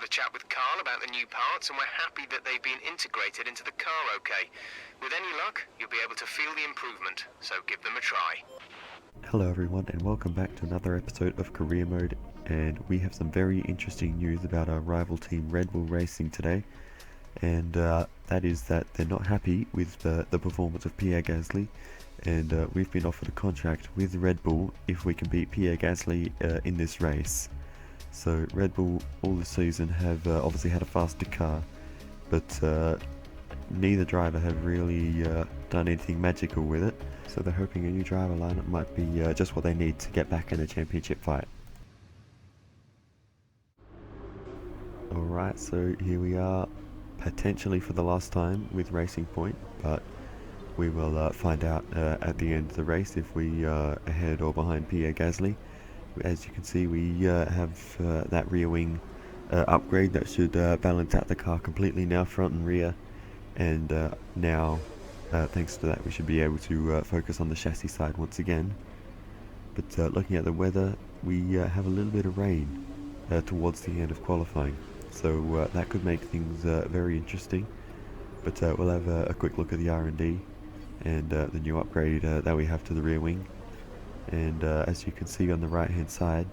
a chat with Carl about the new parts, and we're happy that they've been integrated into the car okay. With any luck, you'll be able to feel the improvement, so give them a try. Hello everyone, and welcome back to another episode of Career Mode, and we have some very interesting news about our rival team Red Bull Racing today, and that is that they're not happy with the performance of Pierre Gasly, and we've been offered a contract with Red Bull if we can beat Pierre Gasly in this race. So Red Bull all the season have obviously had a faster car, but neither driver have really done anything magical with it, so they're hoping a new driver lineup might be just what they need to get back in a championship fight. Alright, so here we are, potentially for the last time with Racing Point, but we will find out at the end of the race if we are ahead or behind Pierre Gasly. As you can see, we have that rear wing upgrade that should balance out the car completely now, front and rear, and now thanks to that we should be able to focus on the chassis side once again. But looking at the weather, we have a little bit of rain towards the end of qualifying, so that could make things very interesting. But we'll have a quick look at the R&D and the new upgrade that we have to the rear wing. And as you can see on the right hand side,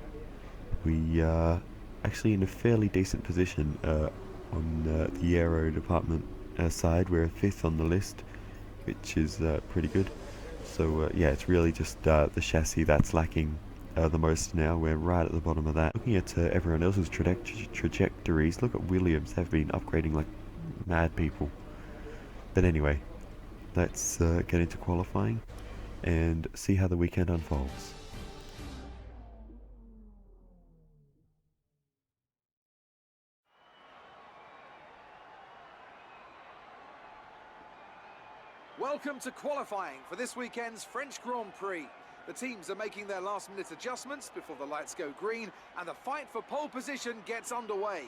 we are actually in a fairly decent position on the aero department side. We're 5th on the list, which is pretty good. So yeah, it's really just the chassis that's lacking the most now. We're right at the bottom of that. Looking at everyone else's trajectories, look at Williams. They've been upgrading like mad people. But anyway, let's get into qualifying and see how the weekend unfolds. Welcome to qualifying for this weekend's French Grand Prix. The teams are making their last-minute adjustments before the lights go green, and the fight for pole position gets underway.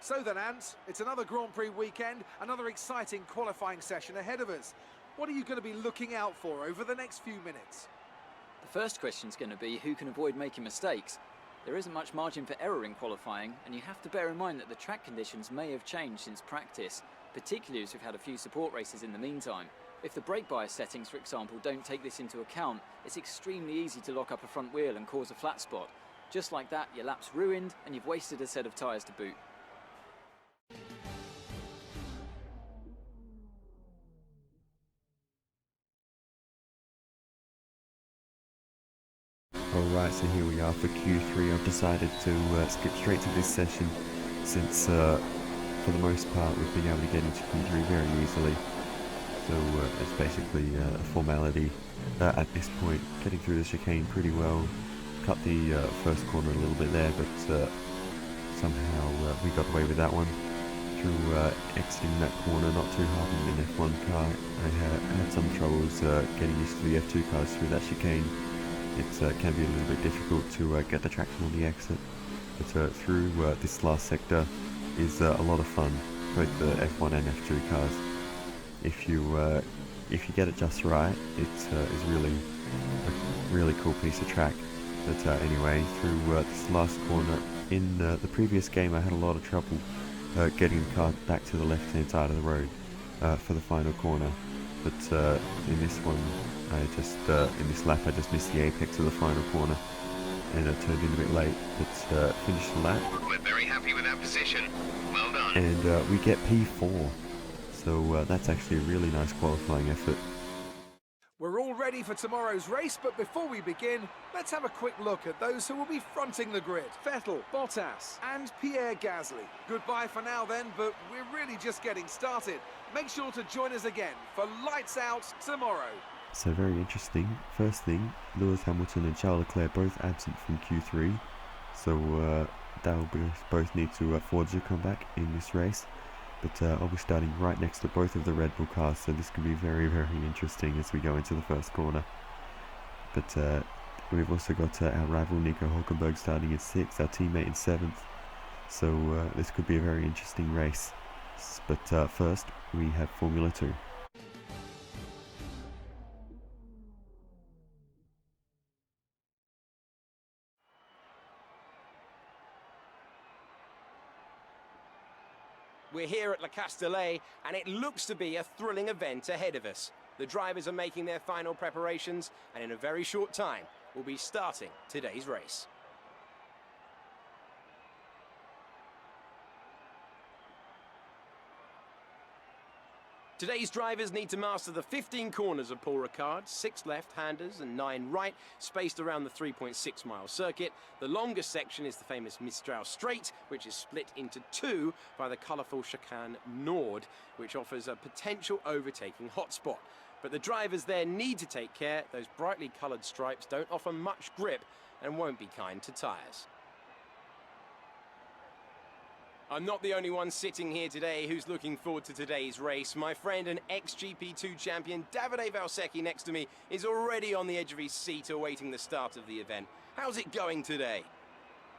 So then, Ant, it's another Grand Prix weekend, another exciting qualifying session ahead of us. What are you going to be looking out for over the next few minutes? The first question is going to be who can avoid making mistakes. There isn't much margin for error in qualifying, and you have to bear in mind that the track conditions may have changed since practice, particularly as we've had a few support races in the meantime. If the brake bias settings, for example, don't take this into account, it's extremely easy to lock up a front wheel and cause a flat spot. Just like that, your lap's ruined, and you've wasted a set of tyres to boot. Alright, so here we are for Q3. I've decided to skip straight to this session since for the most part we've been able to get into Q3 very easily. So it's basically a formality at this point. Getting through the chicane pretty well. Cut the first corner a little bit there, but somehow we got away with that one. Through exiting that corner, not too hard in an F1 car. I had some troubles getting used to the F2 cars through that chicane. It can be a little bit difficult to get the traction on the exit, but through this last sector is a lot of fun, both the F1 and F2 cars. If you get it just right, it is really a really cool piece of track. But anyway, through this last corner, in the previous game I had a lot of trouble getting the car back to the left hand side of the road for the final corner. But in this one, in this lap I just missed the apex of the final corner, and I turned in a bit late, but finished the lap. We're very happy with that position. Well done. And we get P4, so that's actually a really nice qualifying effort. We're all ready for tomorrow's race, but before we begin, let's have a quick look at those who will be fronting the grid. Vettel, Bottas and Pierre Gasly. Goodbye for now then, but we're really just getting started. Make sure to join us again for Lights Out tomorrow. So very interesting. First thing, Lewis Hamilton and Charles Leclerc both absent from Q3, so they'll both need to forge a comeback in this race. But I'll be starting right next to both of the Red Bull cars, so this could be very, very interesting as we go into the first corner. But we've also got our rival Nico Hülkenberg starting in 6th, our teammate in 7th, so this could be a very interesting race. But first, we have Formula 2. We're here at La Castellet, and it looks to be a thrilling event ahead of us. The drivers are making their final preparations, and in a very short time, we'll be starting today's race. Today's drivers need to master the 15 corners of Paul Ricard, 6 left-handers and 9 right, spaced around the 3.6-mile circuit. The longest section is the famous Mistral Straight, which is split into 2 by the colourful chicane Nord, which offers a potential overtaking hotspot. But the drivers there need to take care. Those brightly coloured stripes don't offer much grip and won't be kind to tyres. I'm not the only one sitting here today who's looking forward to today's race. My friend and ex-GP2 champion Davide Valsecchi next to me is already on the edge of his seat awaiting the start of the event. How's it going today?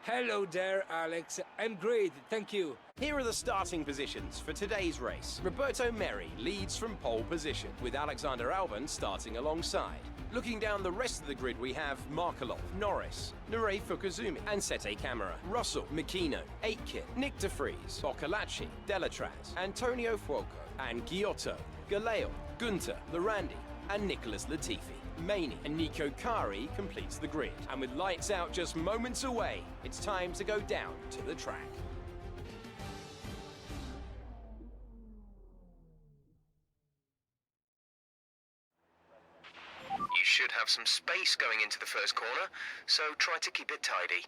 Hello there, Alex. I'm great, thank you. Here are the starting positions for today's race. Roberto Merri leads from pole position, with Alexander Albon starting alongside. Looking down the rest of the grid, we have Markelov, Norris, Nurey Fukuzumi, Ansete Camara, Russell, Makino, Aitken, Nick de Vries, Boccolacci, Delatraz, Antonio Fuoco, and Giotto, Galeo, Gunter, Lorandi, and Nicholas Latifi. Maney and Nico Kari completes the grid. And with lights out just moments away, it's time to go down to the track. You should have some space going into the first corner, so try to keep it tidy.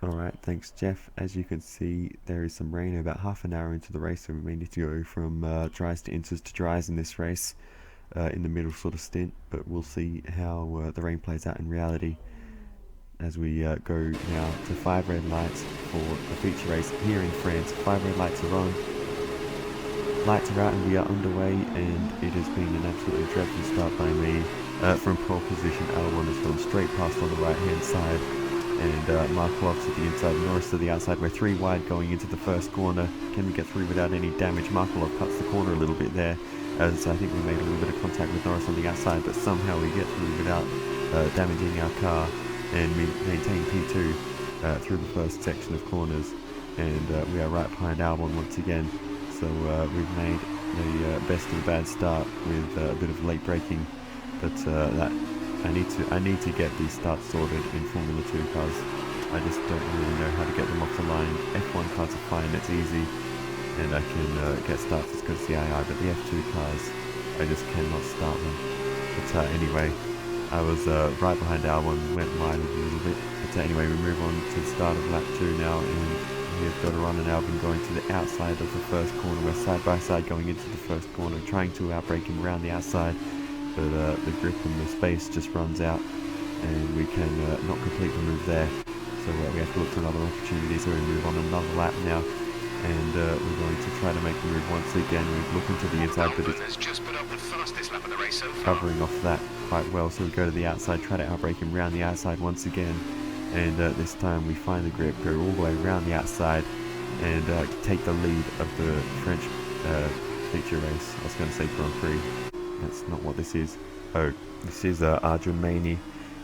Alright, thanks Jeff. As you can see, there is some rain about half an hour into the race, so we need to go from dries to inters to dries in this race. In the middle sort of stint, but we'll see how the rain plays out in reality as we go now to 5 red lights for the feature race here in France. 5 red lights are on, lights are out, and we are underway, and it has been an absolutely dreadful start by me. From pole position, Albon has gone straight past on the right hand side, and Markelov's at the inside, Norris to the outside. We're 3 wide going into the first corner. Can we get through without any damage? Markelov cuts the corner a little bit there, as I think we made a little bit of contact with Norris on the outside, but somehow we get through without damaging our car, and we maintain P2 through the first section of corners, and we are right behind Albon once again. So we've made the best of a bad start with a bit of late braking, but that I need to get these starts sorted in Formula 2 cars. I just don't really know how to get them off the line. F1 cars are fine, it's easy, and I can get starts as good as the AI, but the F2 cars, I just cannot start them. But anyway, I was right behind Albon, went wide a little bit. But anyway, we move on to the start of lap 2 now, and we've got Ron and Albon going to the outside of the first corner. We're side by side going into the first corner, trying to outbrake him around the outside, but the grip and the space just runs out, and we can not complete the move there. So we have to look for another opportunity, so we move on another lap now, and we're going to try to make the move once again. We're looking to the inside, but it's just put up the fastest lap of the race so far. covering off that quite well, so we go to the outside, try to outbrake him around the outside once again, and this time we find the grip, go all the way around the outside, and take the lead of the French feature race. I was going to say Grand Prix, that's not what this is. Oh, this is Arjun Maini,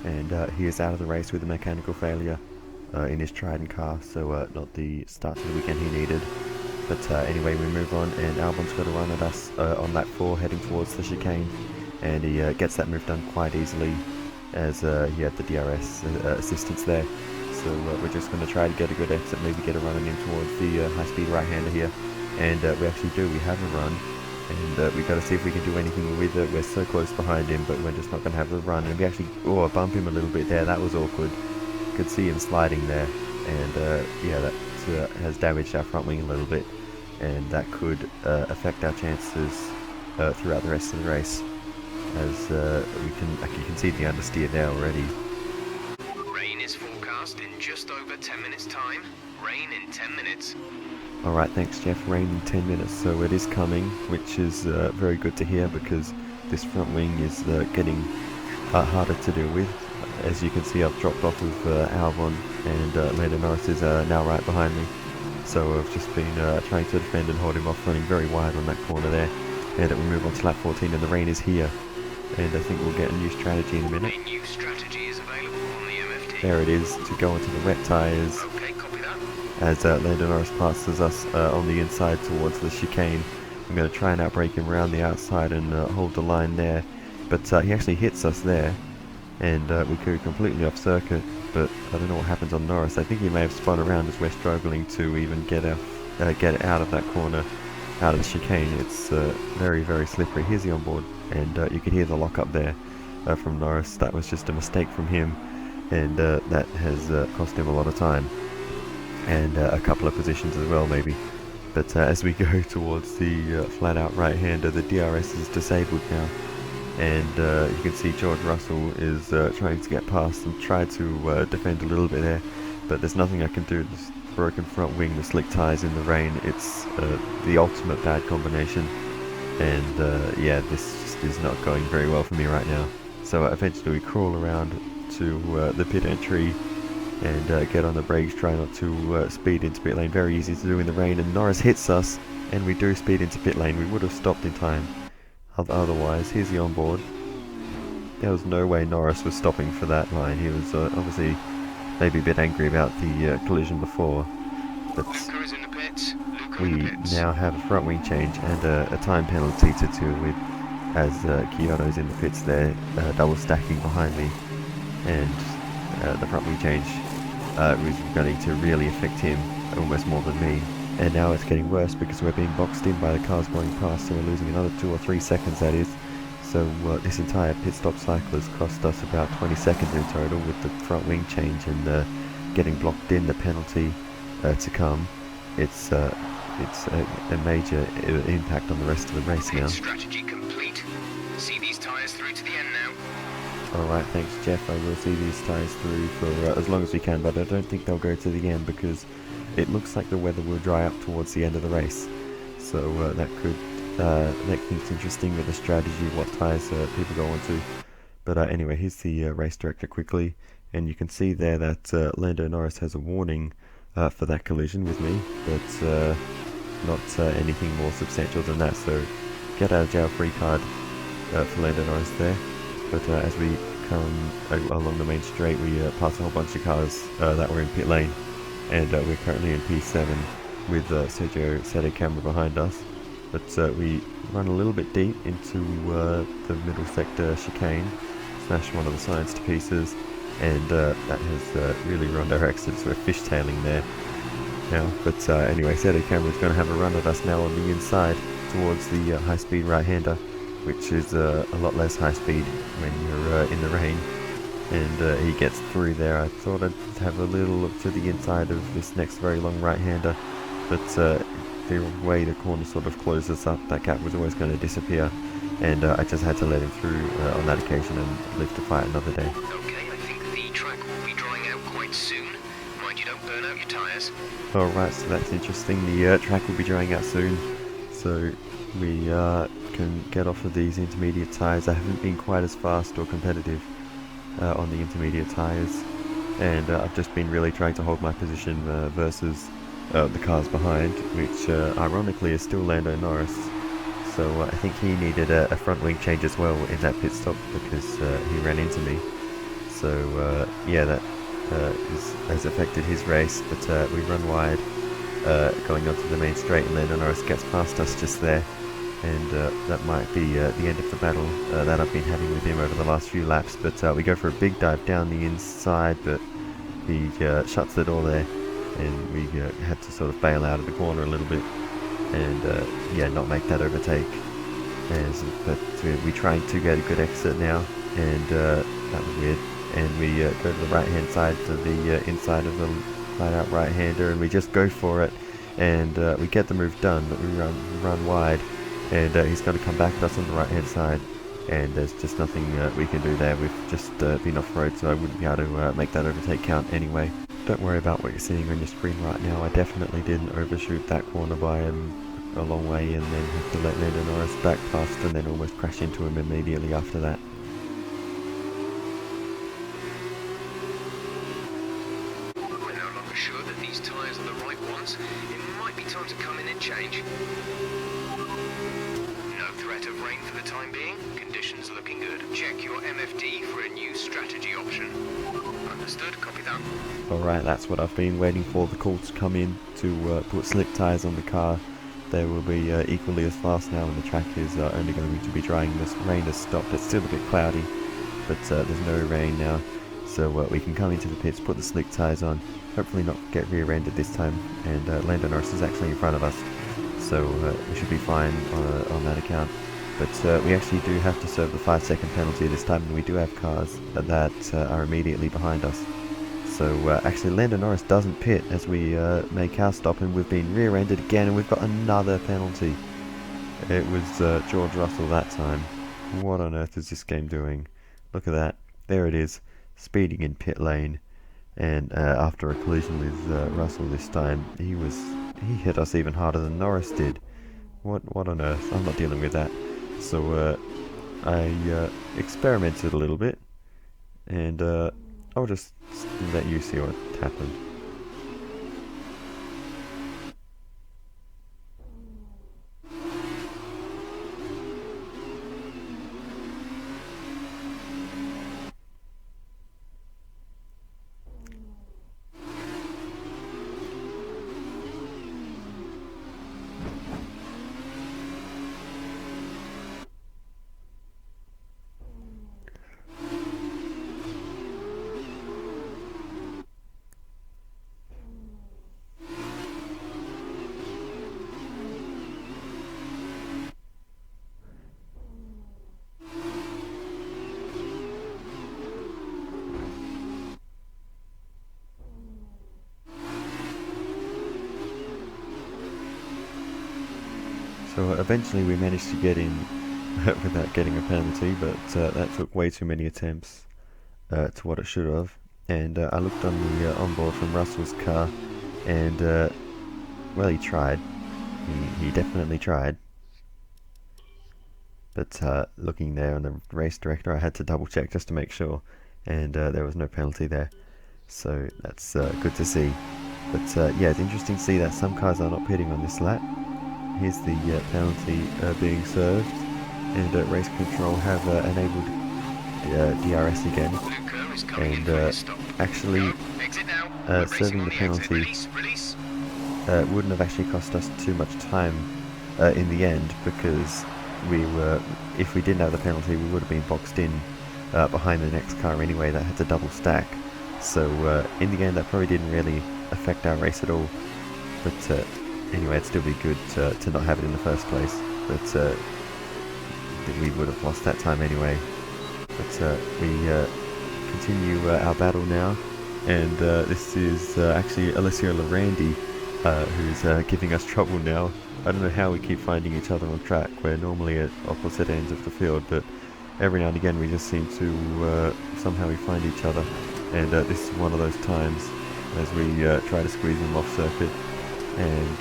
and he is out of the race with a mechanical failure in his Trident car, so not the start to the weekend he needed. But anyway, we move on, and Albon's got to run at us on lap 4, heading towards the chicane, and he gets that move done quite easily, as he had the DRS assistance there. So we're just going to try to get a good exit, maybe get a run in towards the high-speed right-hander here, and we actually do. We have a run, and we've got to see if we can do anything with it. We're so close behind him, but we're just not going to have the run, and we actually bump him a little bit there. That was awkward. Could see him sliding there, and yeah, that has damaged our front wing a little bit, and that could affect our chances throughout the rest of the race, as you can see the understeer there already. Rain is forecast in just over 10 minutes time. Rain in 10 minutes. Alright, thanks Jeff. Rain in 10 minutes, so it is coming, which is very good to hear, because this front wing is getting harder to deal with. As you can see, I've dropped off with Albon, and Lando Norris is now right behind me. So I've just been trying to defend and hold him off, running very wide on that corner there. And we move on to lap 14, and the rain is here. And I think we'll get a new strategy in a minute. A new strategy is available on the MFT. There it is, to go into the wet tyres. Okay, copy that. as Lando Norris passes us on the inside towards the chicane. I'm going to try and outbrake him around the outside and hold the line there, but he actually hits us there, and we go completely off circuit. But I don't know what happens on Norris. I think he may have spun around as we're struggling to even get out of that corner, out of the chicane. It's very, very slippery. Here's the onboard, and you can hear the lock up there from Norris. That was just a mistake from him, and that has cost him a lot of time, and a couple of positions as well maybe. But as we go towards the flat-out right-hander, the DRS is disabled now, and you can see George Russell is trying to get past and try to defend a little bit there, but there's nothing I can do. This broken front wing, the slick tyres in the rain, it's the ultimate bad combination, and yeah, this just is not going very well for me right now. So eventually we crawl around to the pit entry and get on the brakes, try not to speed into pit lane. Very easy to do in the rain, and Norris hits us, and we do speed into pit lane. We would have stopped in time otherwise. Here's the onboard. There was no way Norris was stopping for that line. He was obviously maybe a bit angry about the collision before, but Luca is in the pits. Luca we in the pits. now have a front wing change and a time penalty to deal with, as Kyoto's in the pits there, double stacking behind me, and the front wing change was going to really affect him almost more than me. And now it's getting worse because we're being boxed in by the cars going past, so we're losing another 2 or 3 seconds, that is. So this entire pit stop cycle has cost us about 20 seconds in total, with the front wing change and getting blocked in, the penalty to come. It's a major impact on the rest of the race now. Pit strategy complete. See these tyres through to the end now. Alright, thanks Jeff. I will see these tyres through for as long as we can, but I don't think they'll go to the end because it looks like the weather will dry up towards the end of the race. So that could make things interesting with the strategy, what tyres people go on to. But anyway, here's the race director quickly, and you can see there that Lando Norris has a warning for that collision with me, but not anything more substantial than that. So get out of jail free card for Lando Norris there. But as we come along the main straight, we pass a whole bunch of cars that were in pit lane, and we're currently in P7 with Sergio Sette camera behind us. But we run a little bit deep into the middle sector chicane, smash one of the signs to pieces, and that has really ruined our exit, so we're fishtailing there now. But anyway, Sette camera is going to have a run at us now on the inside towards the high-speed right-hander, which is a lot less high speed when you're in the rain, and he gets through there. I thought I'd have a little look to the inside of this next very long right-hander, but the way the corner sort of closes up, that gap was always going to disappear, and I just had to let him through on that occasion and live to fight another day. Okay, I think the track will be drying out quite soon. Mind you don't burn out your tyres. Alright, so that's interesting. The track will be drying out soon, so we can get off of these intermediate tyres. I haven't been quite as fast or competitive on the intermediate tyres, and I've just been really trying to hold my position versus the cars behind, which ironically is still Lando Norris. So I think he needed a front wing change as well in that pit stop because he ran into me. So yeah, that has affected his race, but we run wide going onto the main straight, and Lando Norris gets past us just there, and that might be the end of the battle that I've been having with him over the last few laps. But we go for a big dive down the inside, but he shuts the door there, and we had to sort of bail out of the corner a little bit, and yeah, not make that overtake. But we're trying to get a good exit now, and that was weird. And we go to the right hand side to the inside of the flat out right hander, and we just go for it, and we get the move done, but we run wide, and he's going to come back at us on the right hand side, and there's just nothing we can do there. We've just been off road, so I wouldn't be able to make that overtake count anyway. Don't worry about what you're seeing on your screen right now. I definitely didn't overshoot that corner by a long way, and then have to let Lando Norris back past and then almost crash into him immediately after that. We're no longer sure that these tyres are the right ones. It might be time to come in and change. No threat of rain for the time being. Conditions look looking good. Check your MFD for a new strategy option. Understood, copy that. Alright, that's what I've been waiting for, the call to come in to put slick tyres on the car. They will be equally as fast now, and the track is only going to be drying. This rain has stopped. It's still a bit cloudy, but there's no rain now, so we can come into the pits, put the slick tyres on, hopefully not get rear-ended this time, and Lando Norris is actually in front of us, so we should be fine on that account. But we actually do have to serve the 5-second penalty this time, and we do have cars that are immediately behind us. So actually Lando Norris doesn't pit as we make our stop, and we've been rear-ended again, and we've got another penalty. It was George Russell that time. What on earth is this game doing? Look at that. There it is, speeding in pit lane. And after a collision with Russell this time, he hit us even harder than Norris did. What on earth? I'm not dealing with that. So I experimented a little bit, and I'll just let you see what happened. So eventually we managed to get in without getting a penalty, but that took way too many attempts to what it should have. And I looked on the onboard from Russell's car, and well, he tried. He definitely tried. But looking there on the race director, I had to double check just to make sure, and there was no penalty there. So that's good to see. But yeah, it's interesting to see that some cars are not pitting on this lap. Here's the penalty being served, and race control have enabled DRS again, and actually serving the penalty wouldn't have actually cost us too much time in the end, because if we didn't have the penalty, we would have been boxed in behind the next car anyway that had to double stack. So in the end, that probably didn't really affect our race at all. But anyway, it'd still be good to not have it in the first place, but we would have lost that time anyway. But we continue our battle now, and this is actually Alessio Lorandi who's giving us trouble now. I don't know how we keep finding each other on track. We're normally at opposite ends of the field, but every now and again we just seem to somehow we find each other, and this is one of those times as we try to squeeze him off circuit, and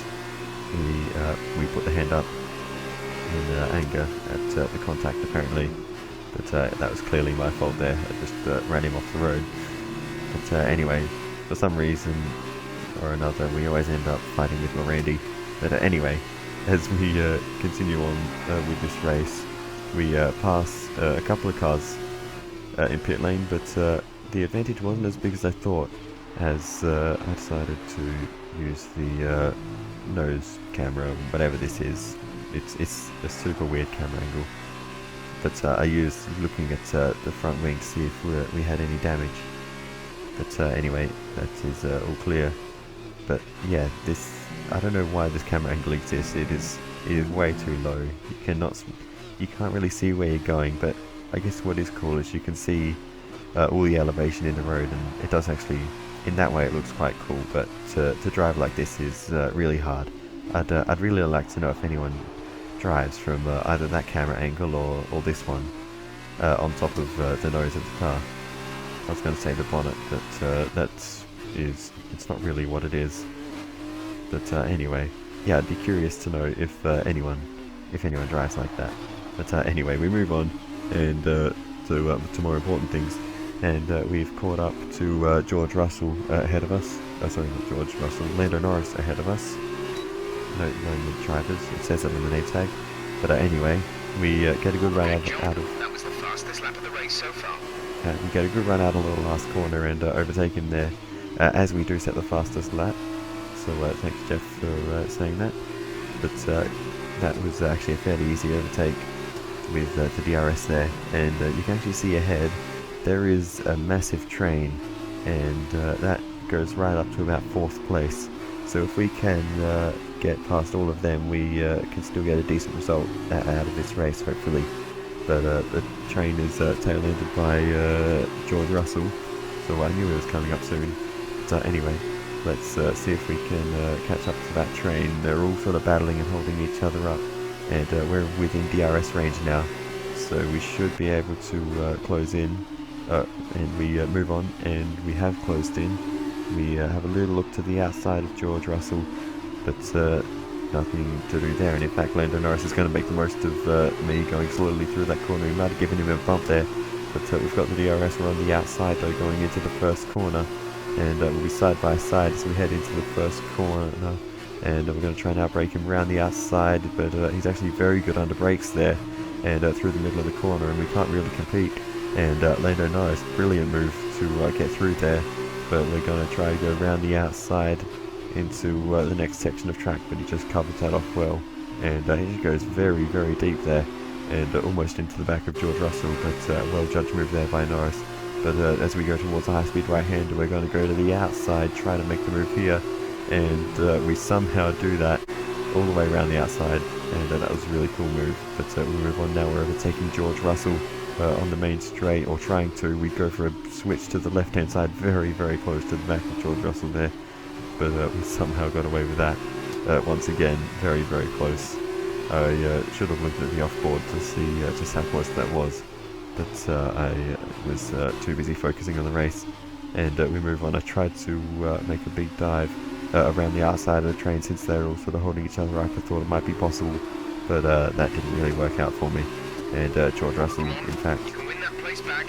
we put the hand up in anger at the contact apparently, but that was clearly my fault there. I just ran him off the road. But anyway, for some reason or another, we always end up fighting with Lorandi. But anyway, as we continue on with this race, we pass a couple of cars in pit lane, but the advantage wasn't as big as I thought, as I decided to use the nose camera, whatever this is. It's a super weird camera angle, but I used looking at the front wing to see if we had any damage. But anyway, that is all clear. But yeah, I don't know why this camera angle exists. It is way too low. You can't really see where you're going. But I guess what is cool is you can see all the elevation in the road, and it does actually, in that way, it looks quite cool. But to drive like this is really hard. I'd really like to know if anyone drives from either that camera angle or this one on top of the nose of the car. I was going to say the bonnet, but it's not really what it is. But anyway, yeah, I'd be curious to know if anyone drives like that. But anyway, we move on and to more important things, and we've caught up to George Russell ahead of us. Sorry, not George Russell, Lando Norris ahead of us. No drivers. It says it on the name tag. But anyway, we get a good run out of. That was the fastest fastest lap of the race so far. We get a good run out on the last corner and overtake him there, as we do set the fastest lap. So thanks Jeff for saying that. But that was actually a fairly easy overtake with the DRS there, and you can actually see ahead there is a massive train, and that goes right up to about 4th place. So if we can get past all of them, we can still get a decent result out of this race, hopefully. But the train is tail-ended by George Russell, so I knew it was coming up soon. So anyway, let's see if we can catch up to that train. They're all sort of battling and holding each other up, and we're within DRS range now, so we should be able to close in, and we move on, and we have closed in. We have a little look to the outside of George Russell, but nothing to do there, and in fact Lando Norris is going to make the most of me going slowly through that corner. We might have given him a bump there, but we've got the DRS. We're on the outside though, going into the first corner, and we'll be side by side as we head into the first corner, and we're going to try and outbrake him around the outside, but he's actually very good under brakes there, and through the middle of the corner, and we can't really compete. And Lando Norris, brilliant move to get through there, but we're going to try to go around the outside into the next section of track, but he just covered that off well, and he goes very, very deep there, and almost into the back of George Russell, but well judged move there by Norris. But as we go towards the high-speed right-hander, we're going to go to the outside, try to make the move here, and we somehow do that all the way around the outside, and that was a really cool move. But we move on now. We're overtaking George Russell on the main straight, or trying to. We go for a switch to the left-hand side, very, very close to the back of George Russell there, but we somehow got away with that. Once again, very, very close. I should have looked at the off-board to see just how close that was, but I was too busy focusing on the race, and we move on. I tried to make a big dive around the outside of the train, since they're all sort of holding each other up. I thought it might be possible, but that didn't really work out for me, and George Russell, in fact, You can win that place back.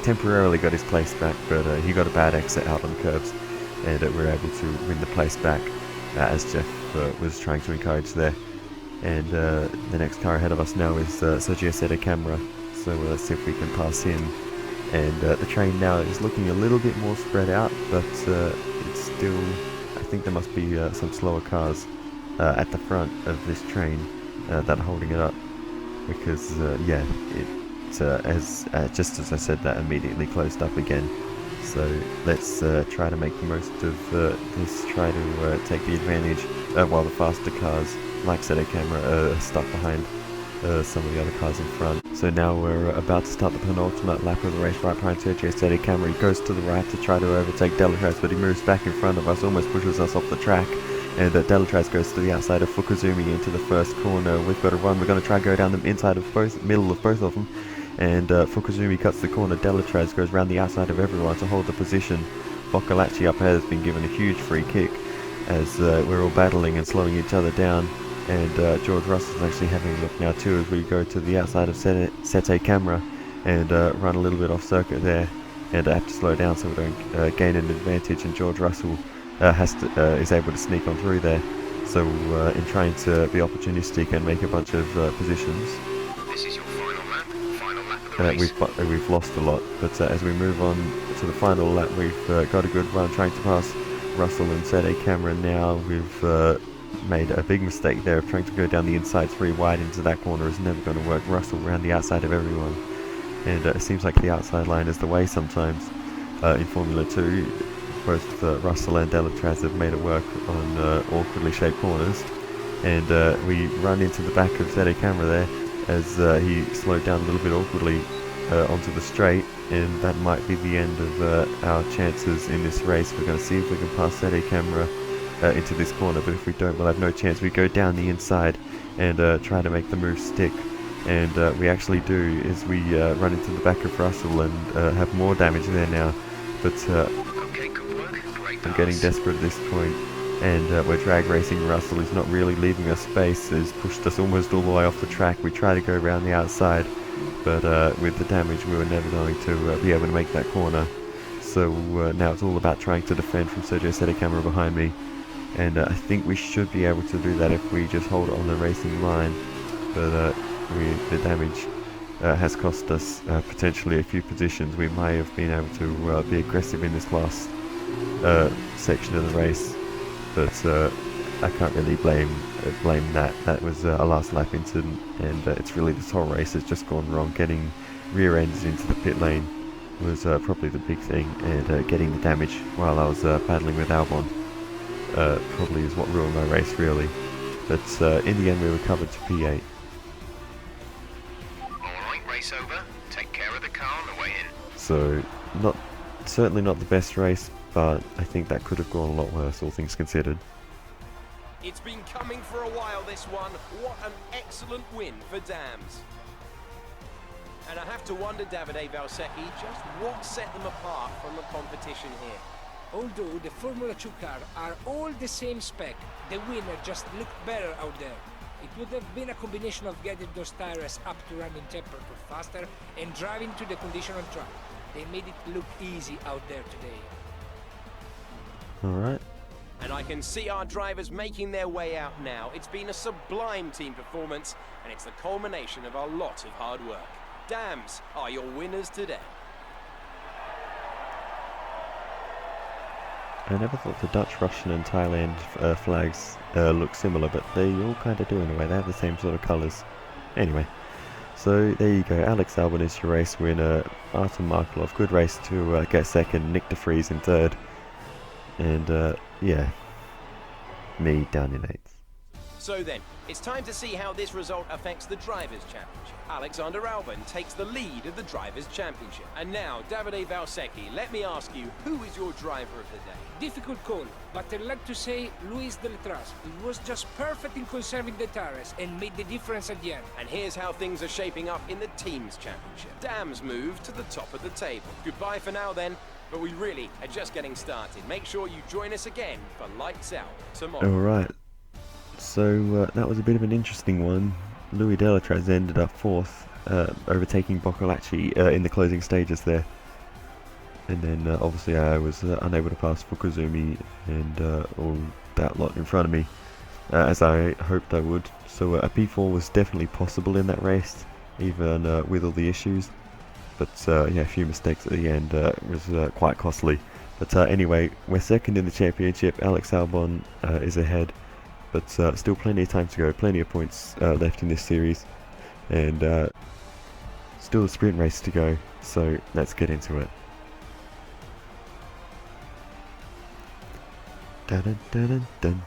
temporarily got his place back, but he got a bad exit out on the curbs, and we were able to win the place back, as Jeff was trying to encourage there. And the next car ahead of us now is Sergio Sette Camera, so let's see if we can pass him. And the train now is looking a little bit more spread out, but it's still, I think there must be some slower cars at the front of this train that are holding it up, because yeah, it just as I said, that immediately closed up again. So let's try to make the most of this, try to take the advantage while the faster cars, like Sette Camera, are stuck behind some of the other cars in front. So now we're about to start the penultimate lap of the race, right behind Sergio Sette Camera. He goes to the right to try to overtake Delatraz, but he moves back in front of us, almost pushes us off the track, and Delatraz goes to the outside of Fukuzumi into the first corner. We've got to run. We're going to try and go down the inside of middle of both of them, and Fukuzumi cuts the corner. Delatraz goes around the outside of everyone to hold the position. Boccolacci up ahead has been given a huge free kick as we're all battling and slowing each other down. And George Russell's actually having a look now too, as we go to the outside of Sette Camera and run a little bit off circuit there, and have to slow down so we don't gain an advantage. And George Russell is able to sneak on through there. So in trying to be opportunistic and make a bunch of positions, This is your final lap of the race. we've lost a lot. But as we move on to the final lap, we've got a good run trying to pass Russell and Sette Camera now. We've made a big mistake there of trying to go down the inside 3 wide into that corner. Is never going to work. Russell around the outside of everyone, and it seems like the outside line is the way sometimes in Formula 2. Both Russell and Delatraz have made it work on awkwardly shaped corners, and we run into the back of Sette Camera there as he slowed down a little bit awkwardly onto the straight, and that might be the end of our chances in this race. We're going to see if we can pass Sette Camera into this corner, but if we don't, we'll have no chance. We go down the inside and try to make the move stick, and we actually do, as we run into the back of Russell and have more damage there now. But Okay, good work. Great I'm pass. getting desperate at this point, and we're drag racing Russell. He's not really leaving us space. He's pushed us almost all the way off the track. We try to go around the outside, but with the damage we were never going to be able to make that corner. So now it's all about trying to defend from Sergio Sette Camera behind me, and I think we should be able to do that if we just hold on the racing line. But the damage has cost us potentially a few positions. We may have been able to be aggressive in this last section of the race, but I can't really blame that. That was a last lap incident, and it's really this whole race has just gone wrong. Getting rear ends into the pit lane was probably the big thing, and getting the damage while I was battling with Albon probably is what ruined my race really. But in the end we recovered to P8. Alright, race over. Take care of the car on the way in. So certainly not the best race, but I think that could have gone a lot worse, all things considered. It's been coming for a while, this one. What an excellent win for Dams. And I have to wonder, Davide Valsecchi, just what set them apart from the competition here. Although the Formula 2 cars are all the same spec, the winner just looked better out there. It would have been a combination of getting those tires up to running temperature faster and driving to the condition on track. They made it look easy out there today. Alright. And I can see our drivers making their way out now. It's been a sublime team performance, and it's the culmination of a lot of hard work. Dams are your winners today. I never thought the Dutch, Russian and Thailand flags look similar, but they all kind of do in a way. They have the same sort of colours. Anyway, so there you go. Alex Albon is your race winner. Artem Markelov, good race to get second. Nick de Vries in third. And yeah, me down in eighth. So then, it's time to see how this result affects the Drivers' Championship. Alexander Albon takes the lead of the Drivers' Championship. And now, Davide Valsecchi, let me ask you, who is your driver of the day? Difficult call, but I'd like to say Luis Deletraz. He was just perfect in conserving the tires and made the difference at the end. And here's how things are shaping up in the Teams' Championship. Dams move to the top of the table. Goodbye for now then, but we really are just getting started. Make sure you join us again for Lights Out tomorrow. Alright, so that was a bit of an interesting one. Louis Deletraz ended up fourth, overtaking Boccolacci in the closing stages there. And then obviously I was unable to pass Fukuzumi and all that lot in front of me, as I hoped I would. So a P4 was definitely possible in that race, even with all the issues. But yeah, a few mistakes at the end was quite costly. But anyway, we're second in the championship. Alex Albon is ahead, but still plenty of time to go, plenty of points left in this series, and still a sprint race to go. So let's get into it. Dun dun dun dun dun.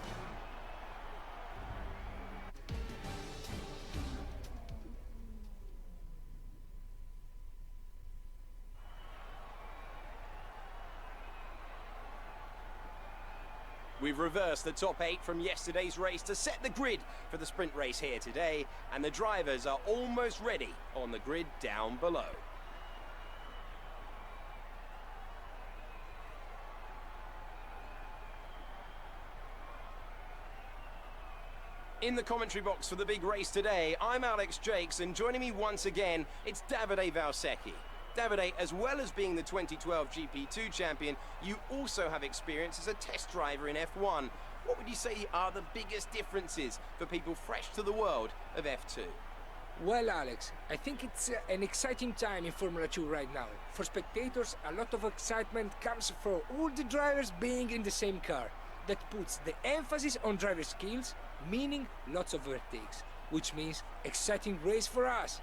We've reversed the top 8 from yesterday's race to set the grid for the sprint race here today, and the drivers are almost ready on the grid down below. In the commentary box for the big race today, I'm Alex Jakes, and joining me once again, it's Davide Valsecchi. Davide, as well as being the 2012 GP2 champion, you also have experience as a test driver in F1. What would you say are the biggest differences for people fresh to the world of F2? Well, Alex, I think it's an exciting time in Formula 2 right now. For spectators, a lot of excitement comes from all the drivers being in the same car. That puts the emphasis on driver skills, meaning lots of overtakes, which means exciting race for us.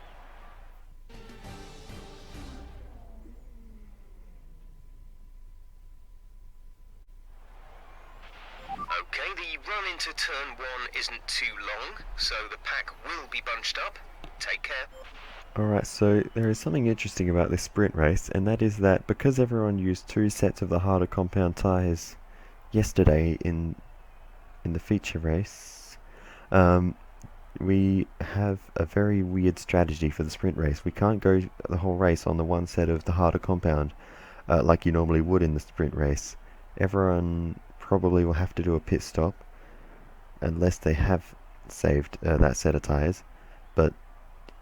Okay, the run into turn 1 isn't too long, so the pack will be bunched up. Take care. Alright, so there is something interesting about this sprint race, and that is that because everyone used 2 sets of the harder compound tyres yesterday in the feature race, we have a very weird strategy for the sprint race. We can't go the whole race on the one set of the harder compound like you normally would in the sprint race. Everyone probably will have to do a pit stop unless they have saved that set of tyres, but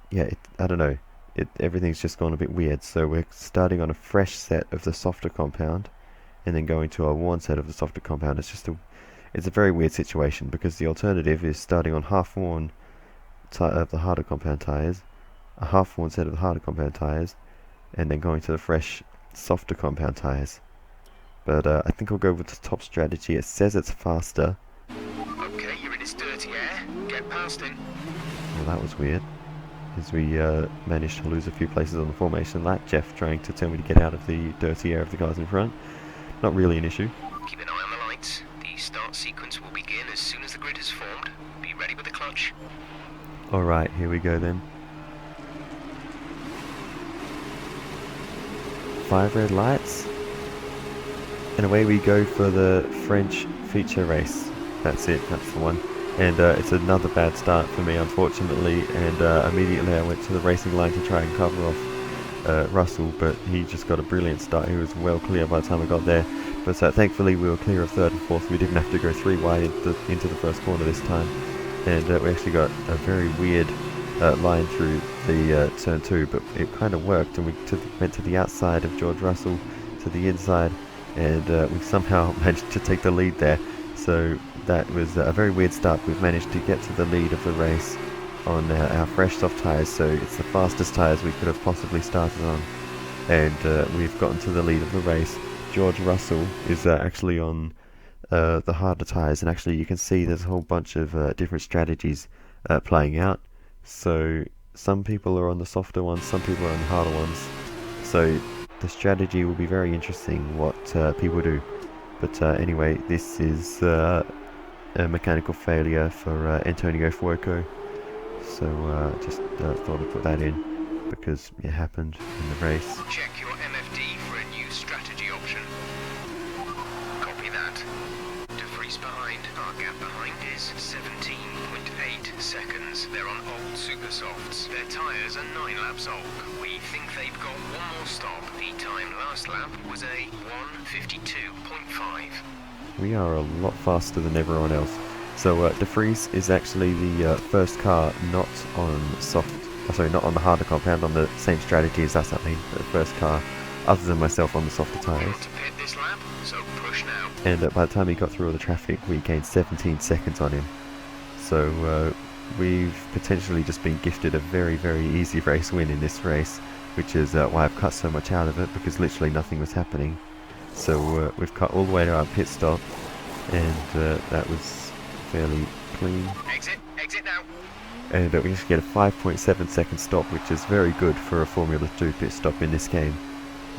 yeah, I don't know, everything's just gone a bit weird. So we're starting on a fresh set of the softer compound and then going to a worn set of the softer compound. It's a very weird situation, because the alternative is starting on half worn of the harder compound tyres a half-worn set of the harder compound tyres, and then going to the fresh, softer compound tyres. But I think I'll go with the top strategy. It says it's faster. Okay, you're in its dirty air. Get past him. Well, that was weird, as we managed to lose a few places on the formation lap. Jeff trying to tell me to get out of the dirty air of the cars in front. Not really an issue. Keep an eye on the lights. The start sequence will begin as soon as the grid is formed. Be ready with the clutch. Alright, here we go then. 5 red lights. And away we go for the French feature race. That's it, that's the one. And it's another bad start for me, unfortunately, and immediately I went to the racing line to try and cover off Russell, but he just got a brilliant start. He was well clear by the time I got there. But thankfully we were clear of 3rd and 4th. We didn't have to go 3 wide into the first corner this time. And we actually got a very weird line through the turn 2, but it kind of worked, and we went to the outside of George Russell, to the inside, and we somehow managed to take the lead there. So that was a very weird start. We've managed to get to the lead of the race on our fresh soft tyres, so it's the fastest tyres we could have possibly started on, and we've gotten to the lead of the race. George Russell is actually on the harder tyres, and actually you can see there's a whole bunch of different strategies playing out. So some people are on the softer ones, some people are on the harder ones, so the strategy will be very interesting what people do. But anyway, this is a mechanical failure for Antonio Fuoco, so just thought I'd put that in because it happened in the race. Check your MFD for a new strategy option. Copy that. De Vries behind. Our gap behind is 17.8 seconds. They're on old super softs. Their tyres are 9 laps old. We think they've got one more stop. The time last lap was a 1:52.5. We are a lot faster than everyone else. So De Vries is actually the first car not on not on the harder compound, on the same strategy as us. I mean, the first car other than myself on the softer tyres. To pit this lap, so push now. And by the time he got through all the traffic, we gained 17 seconds on him. So we've potentially just been gifted a very, very easy race win in this race, which is why I've cut so much out of it, because literally nothing was happening. So we've cut all the way to our pit stop, and that was fairly clean. Exit now. And we actually get a 5.7 second stop, which is very good for a Formula 2 pit stop in this game.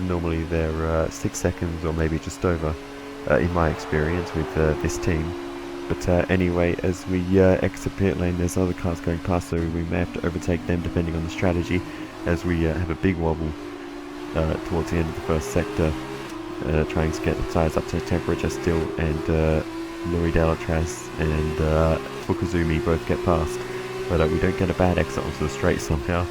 Normally they're 6 seconds or maybe just over, in my experience with this team. But anyway, as we exit pit lane, there's other cars going past, so we may have to overtake them depending on the strategy, as we have a big wobble towards the end of the first sector, trying to get the tyres up to temperature still, and Louis Delatraz and Fukuzumi both get past. But we don't get a bad exit onto the straight somehow,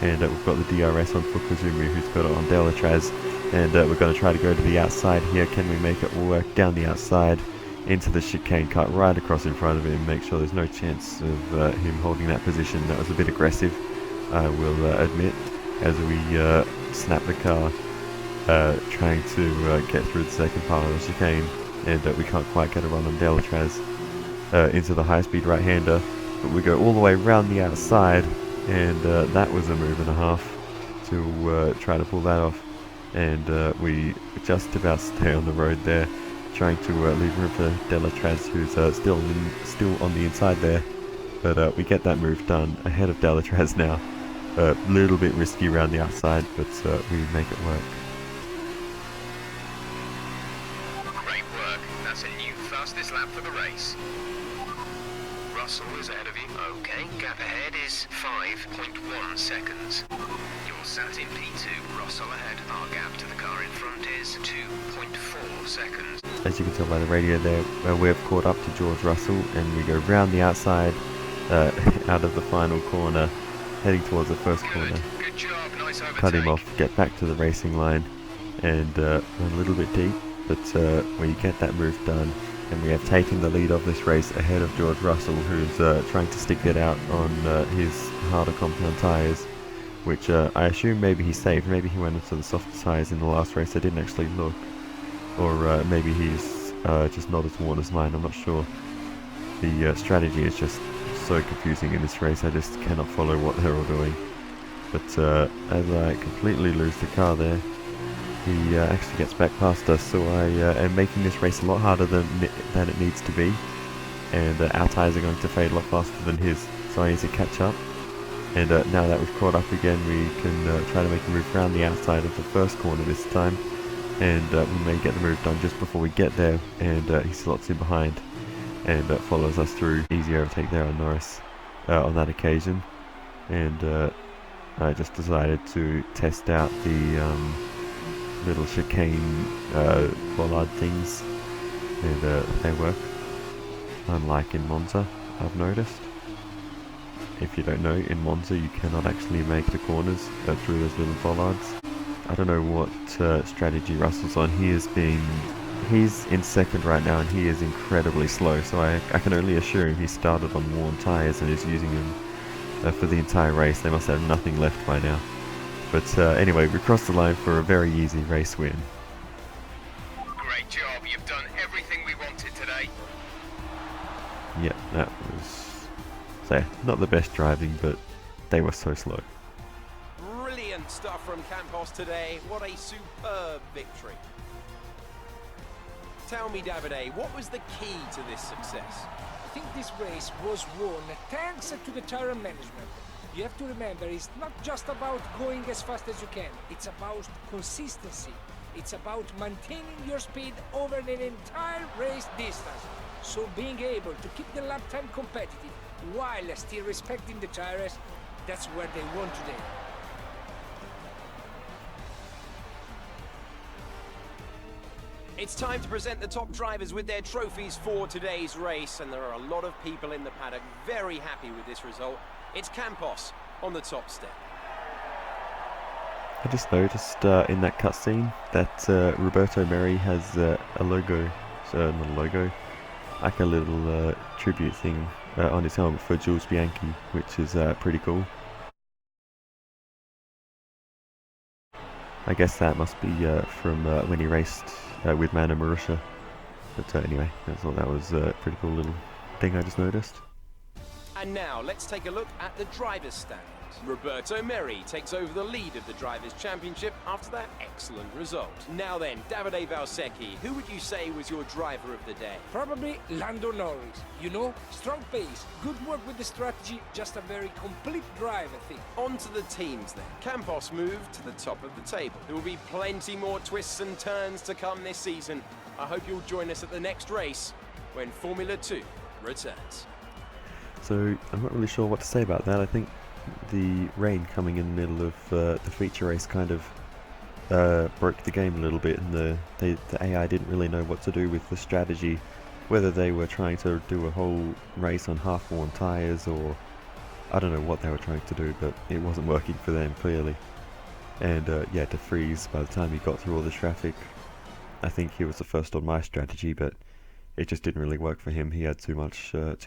and we've got the DRS on Fukuzumi, who's got it on Delatraz, and we're going to try to go to the outside here. Can we make it work? Down the outside into the chicane, cut right across in front of him, make sure there's no chance of him holding that position. That was a bit aggressive, I will admit, as we snap the car trying to get through the second part of the chicane, and we can't quite get a run on Delatraz into the high-speed right-hander, but we go all the way around the outside, and that was a move and a half to try to pull that off, and we just about stay on the road there, trying to leave room for Delatraz, who's still on the inside there, but we get that move done ahead of Delatraz now. A little bit risky around the outside, but we make it work. Great work. That's a new fastest lap for the race. Russell is ahead of you. Okay, gap ahead is 5.1 seconds. You're sat in P2. Russell ahead. Our gap to the car in front is 2.4 seconds. As you can tell by the radio there, we've caught up to George Russell, and we go round the outside out of the final corner, heading towards the first corner. Good job. Nice overtake. Cut him off, get back to the racing line, and run a little bit deep, but we get that move done, and we have taken the lead of this race ahead of George Russell, who's trying to stick it out on his harder compound tyres, which I assume maybe he saved. Maybe he went into the softer tyres in the last race. I didn't actually look, or maybe he's just not as worn as mine. I'm not sure. The strategy is just so confusing in this race. I just cannot follow what they're all doing. but as I completely lose the car there, he actually gets back past us, so I am making this race a lot harder than it needs to be, and our tyres are going to fade a lot faster than his, so I need to catch up. And now that we've caught up again, we can try to make a move around the outside of the first corner this time, and we may get the move done just before we get there, and he slots in behind and follows us through. Easy overtake there on Norris on that occasion, and I just decided to test out the little chicane bollard things, and they work, unlike in Monza, I've noticed. If you don't know, in Monza you cannot actually make the corners through those little bollards. I don't know what strategy Russell's on. He's in second right now, and he is incredibly slow, so I can only assume he started on worn tyres and is using them for the entire race. They must have nothing left by now. But anyway, we crossed the line for a very easy race win. Great job, you've done everything we wanted today. Yeah, that was... So, not the best driving, but they were so slow. Brilliant stuff from Campos today. What a superb victory. Tell me, Davide, what was the key to this success? I think this race was won thanks to the tire management. You have to remember, it's not just about going as fast as you can. It's about consistency. It's about maintaining your speed over an entire race distance. So being able to keep the lap time competitive while still respecting the tires, that's where they won today. It's time to present the top drivers with their trophies for today's race, and there are a lot of people in the paddock very happy with this result. It's Campos on the top step. I just noticed in that cutscene that Roberto Merri has a logo, so not a logo, like a little tribute thing on his helmet for Jules Bianchi, which is pretty cool. I guess that must be from when he raced with Mano Marussia. But anyway, I thought that was a pretty cool little thing I just noticed. And now let's take a look at the drivers' standings. Roberto Merri takes over the lead of the Drivers' Championship after that excellent result. Now then, Davide Valsecchi, who would you say was your driver of the day? Probably Lando Norris. You know, strong pace, good work with the strategy, just a very complete drive, I think. On to the teams then. Campos moved to the top of the table. There will be plenty more twists and turns to come this season. I hope you'll join us at the next race when Formula 2 returns. So I'm not really sure what to say about that. I think the rain coming in the middle of the feature race kind of broke the game a little bit, and the AI didn't really know what to do with the strategy, whether they were trying to do a whole race on half-worn tyres, or I don't know what they were trying to do, but it wasn't working for them clearly. And yeah, De Vries, by the time he got through all the traffic, I think he was the first on my strategy, but it just didn't really work for him. He had too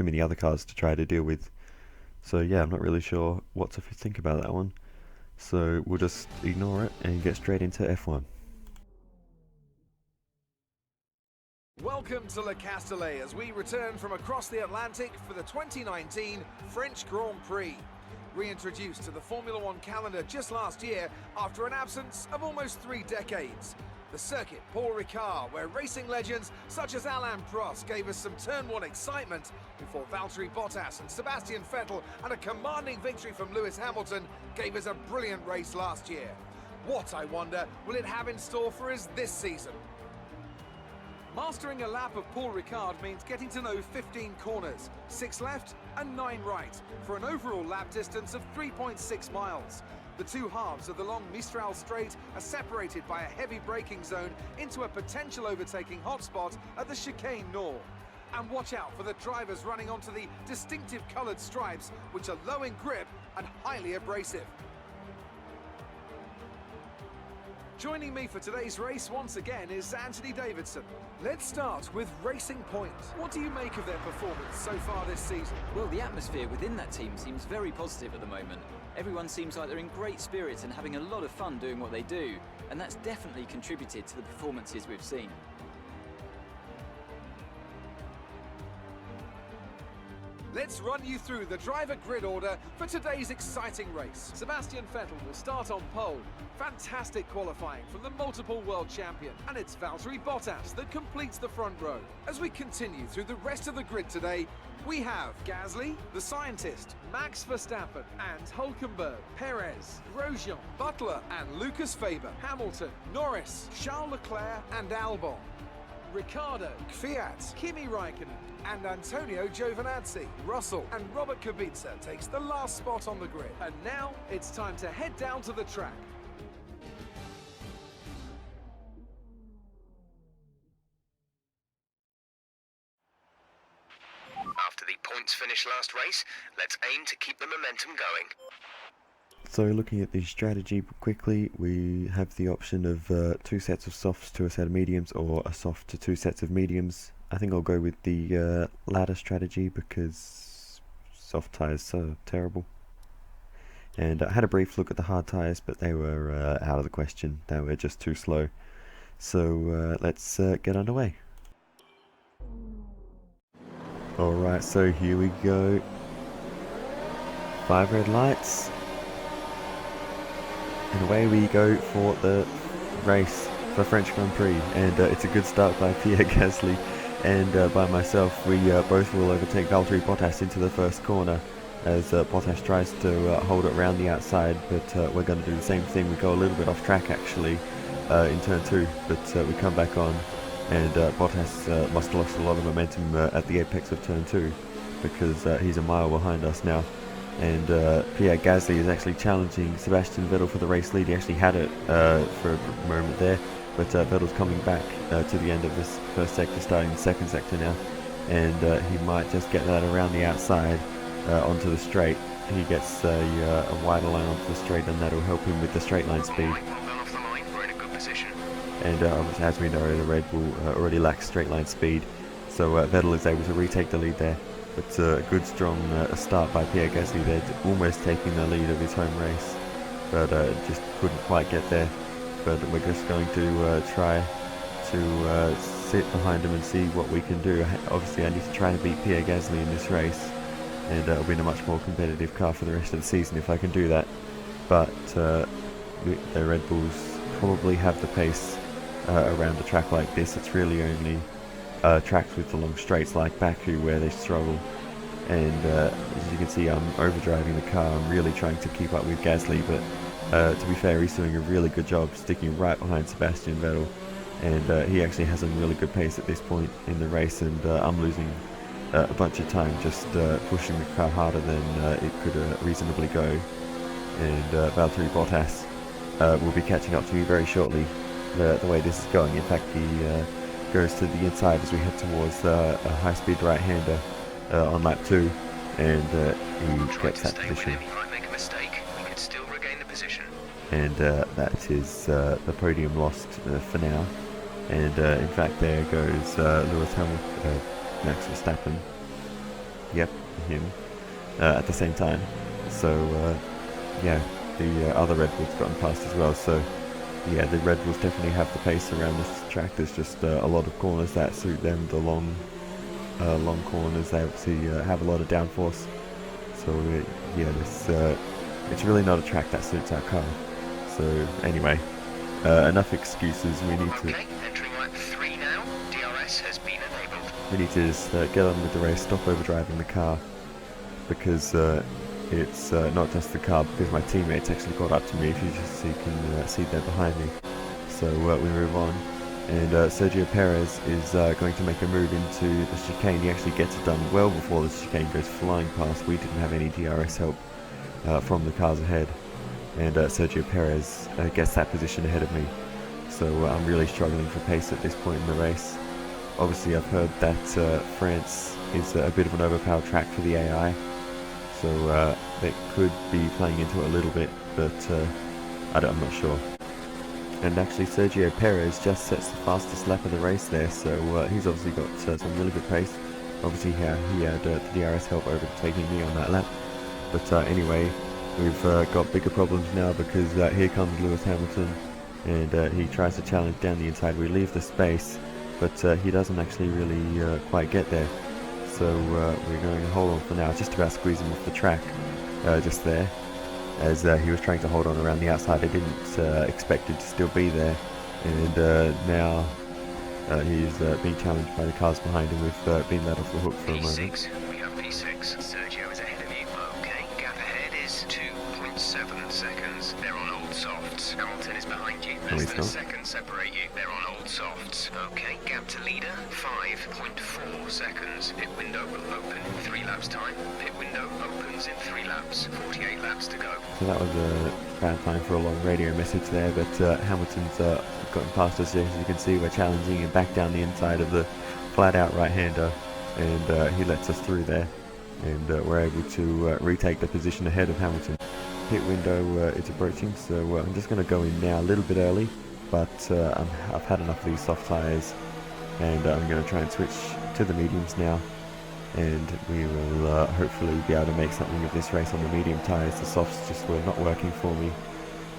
many other cars to try to deal with. So yeah, I'm not really sure what to think about that one. So we'll just ignore it and get straight into F1. Welcome to Le Castellet as we return from across the Atlantic for the 2019 French Grand Prix. Reintroduced to the Formula One calendar just last year after an absence of almost 3 decades. The circuit Paul Ricard, where racing legends such as Alain Prost gave us some Turn 1 excitement before Valtteri Bottas and Sebastian Vettel and a commanding victory from Lewis Hamilton gave us a brilliant race last year. What, I wonder, will it have in store for us this season? Mastering a lap of Paul Ricard means getting to know 15 corners, 6 left and 9 right, for an overall lap distance of 3.6 miles. The two halves of the long Mistral Straight are separated by a heavy braking zone into a potential overtaking hotspot at the Chicane Nord. And watch out for the drivers running onto the distinctive coloured stripes, which are low in grip and highly abrasive. Joining me for today's race once again is Anthony Davidson. Let's start with Racing Point. What do you make of their performance so far this season? Well, the atmosphere within that team seems very positive at the moment. Everyone seems like they're in great spirits and having a lot of fun doing what they do, and that's definitely contributed to the performances we've seen. Let's run you through the driver grid order for today's exciting race. Sebastian Vettel will start on pole. Fantastic qualifying from the multiple world champion. And it's Valtteri Bottas that completes the front row. As we continue through the rest of the grid today, we have Gasly, the scientist, Max Verstappen and Hülkenberg, Perez, Grosjean, Butler and Lucas Faber, Hamilton, Norris, Charles Leclerc and Albon, Ricciardo, Kvyat, Kimi Raikkonen and Antonio Giovinazzi. Russell and Robert Kubica takes the last spot on the grid. And now it's time to head down to the track. After the points finish last race, let's aim to keep the momentum going. So looking at the strategy quickly, we have the option of 2 sets of softs to a set of mediums, or a soft to 2 sets of mediums. I think I'll go with the latter strategy because soft tyres are terrible. And I had a brief look at the hard tyres, but they were out of the question. They were just too slow. So let's get underway. Alright, so here we go. 5 red lights. And away we go for the race for French Grand Prix. And it's a good start by Pierre Gasly and by myself. We both will overtake Valtteri Bottas into the first corner as Bottas tries to hold it around the outside, but we're going to do the same thing. We go a little bit off track actually in turn 2, but we come back on. And Bottas must have lost a lot of momentum at the apex of turn 2 because he's a mile behind us now. And Pierre Gasly is actually challenging Sebastian Vettel for the race lead. He actually had it for a moment there, but Vettel's coming back to the end of this first sector, starting the second sector now. And he might just get that around the outside onto the straight. He gets a wider line onto the straight, and that'll help him with the straight line speed. And as we know, the Red Bull already lacks straight line speed, so Vettel is able to retake the lead there. But a good strong start by Pierre Gasly there, almost taking the lead of his home race, but just couldn't quite get there. But we're just going to try to sit behind him and see what we can do. Obviously I need to try to beat Pierre Gasly in this race, and I'll be in a much more competitive car for the rest of the season if I can do that. But the Red Bulls probably have the pace around a track like this. It's really only tracks with the long straights like Baku where they struggle. And as you can see, I'm overdriving the car. I'm really trying to keep up with Gasly, but to be fair, he's doing a really good job sticking right behind Sebastian Vettel, and he actually has a really good pace at this point in the race, and I'm losing a bunch of time just pushing the car harder than it could reasonably go. And Valtteri Bottas will be catching up to me very shortly. The way this is going, in fact, he goes to the inside as we head towards a high-speed right-hander on lap 2, and he gets that position. He might make a mistake. He can still regain the position. And that is the podium lost for now. And in fact, there goes Lewis Hamilton, Max Verstappen. Yep, him at the same time. So yeah, the other Red Bulls gotten past as well. So yeah, the Red Bulls definitely have the pace around this track. There's just a lot of corners that suit them. The long corners, they obviously have a lot of downforce. So yeah, it's really not a track that suits our car. So anyway, enough excuses. We need to. Entering lap 3 now. DRS has been enabled. We need to just get on with the race. Stop overdriving the car, because it's not just the car, because my teammates actually caught up to me. If you just can see them behind me. So we move on, and Sergio Perez is going to make a move into the chicane. He actually gets it done well before the chicane goes flying past. We didn't have any DRS help from the cars ahead, and Sergio Perez gets that position ahead of me. So I'm really struggling for pace at this point in the race. Obviously I've heard that France is a bit of an overpowered track for the AI, so that could be playing into it a little bit, but I'm not sure. And actually Sergio Perez just sets the fastest lap of the race there, so he's obviously got some really good pace. Obviously he had the DRS help overtaking me on that lap. But anyway, we've got bigger problems now, because here comes Lewis Hamilton, and he tries to challenge down the inside. We leave the space, but he doesn't actually really quite get there. so we're going to hold on for now. Just about squeeze him off the track, just there, as he was trying to hold on around the outside. I didn't expect it to still be there, and now he's being challenged by the cars behind him. We've been let off the hook for a moment. P6, we have P6. Sergio is ahead of you. Okay, gap ahead is 2.7 seconds. They're on old softs. Hamilton is behind you. Less than a second separate you. They're on old softs. Okay, gap to leader, 5.4 seconds. Pit window will open in 3 laps time. Pit window opens in 3 laps. 48 laps to go. So that was a bad time for a long radio message there, but Hamilton's gotten past us. As you can see, we're challenging him back down the inside of the flat-out right-hander, and he lets us through there, and we're able to retake the position ahead of Hamilton. Pit window is approaching, so I'm just going to go in now a little bit early, but I've had enough of these soft tyres, and I'm going to try and switch to the mediums now, and we will hopefully be able to make something of this race on the medium tyres. The softs just were not working for me,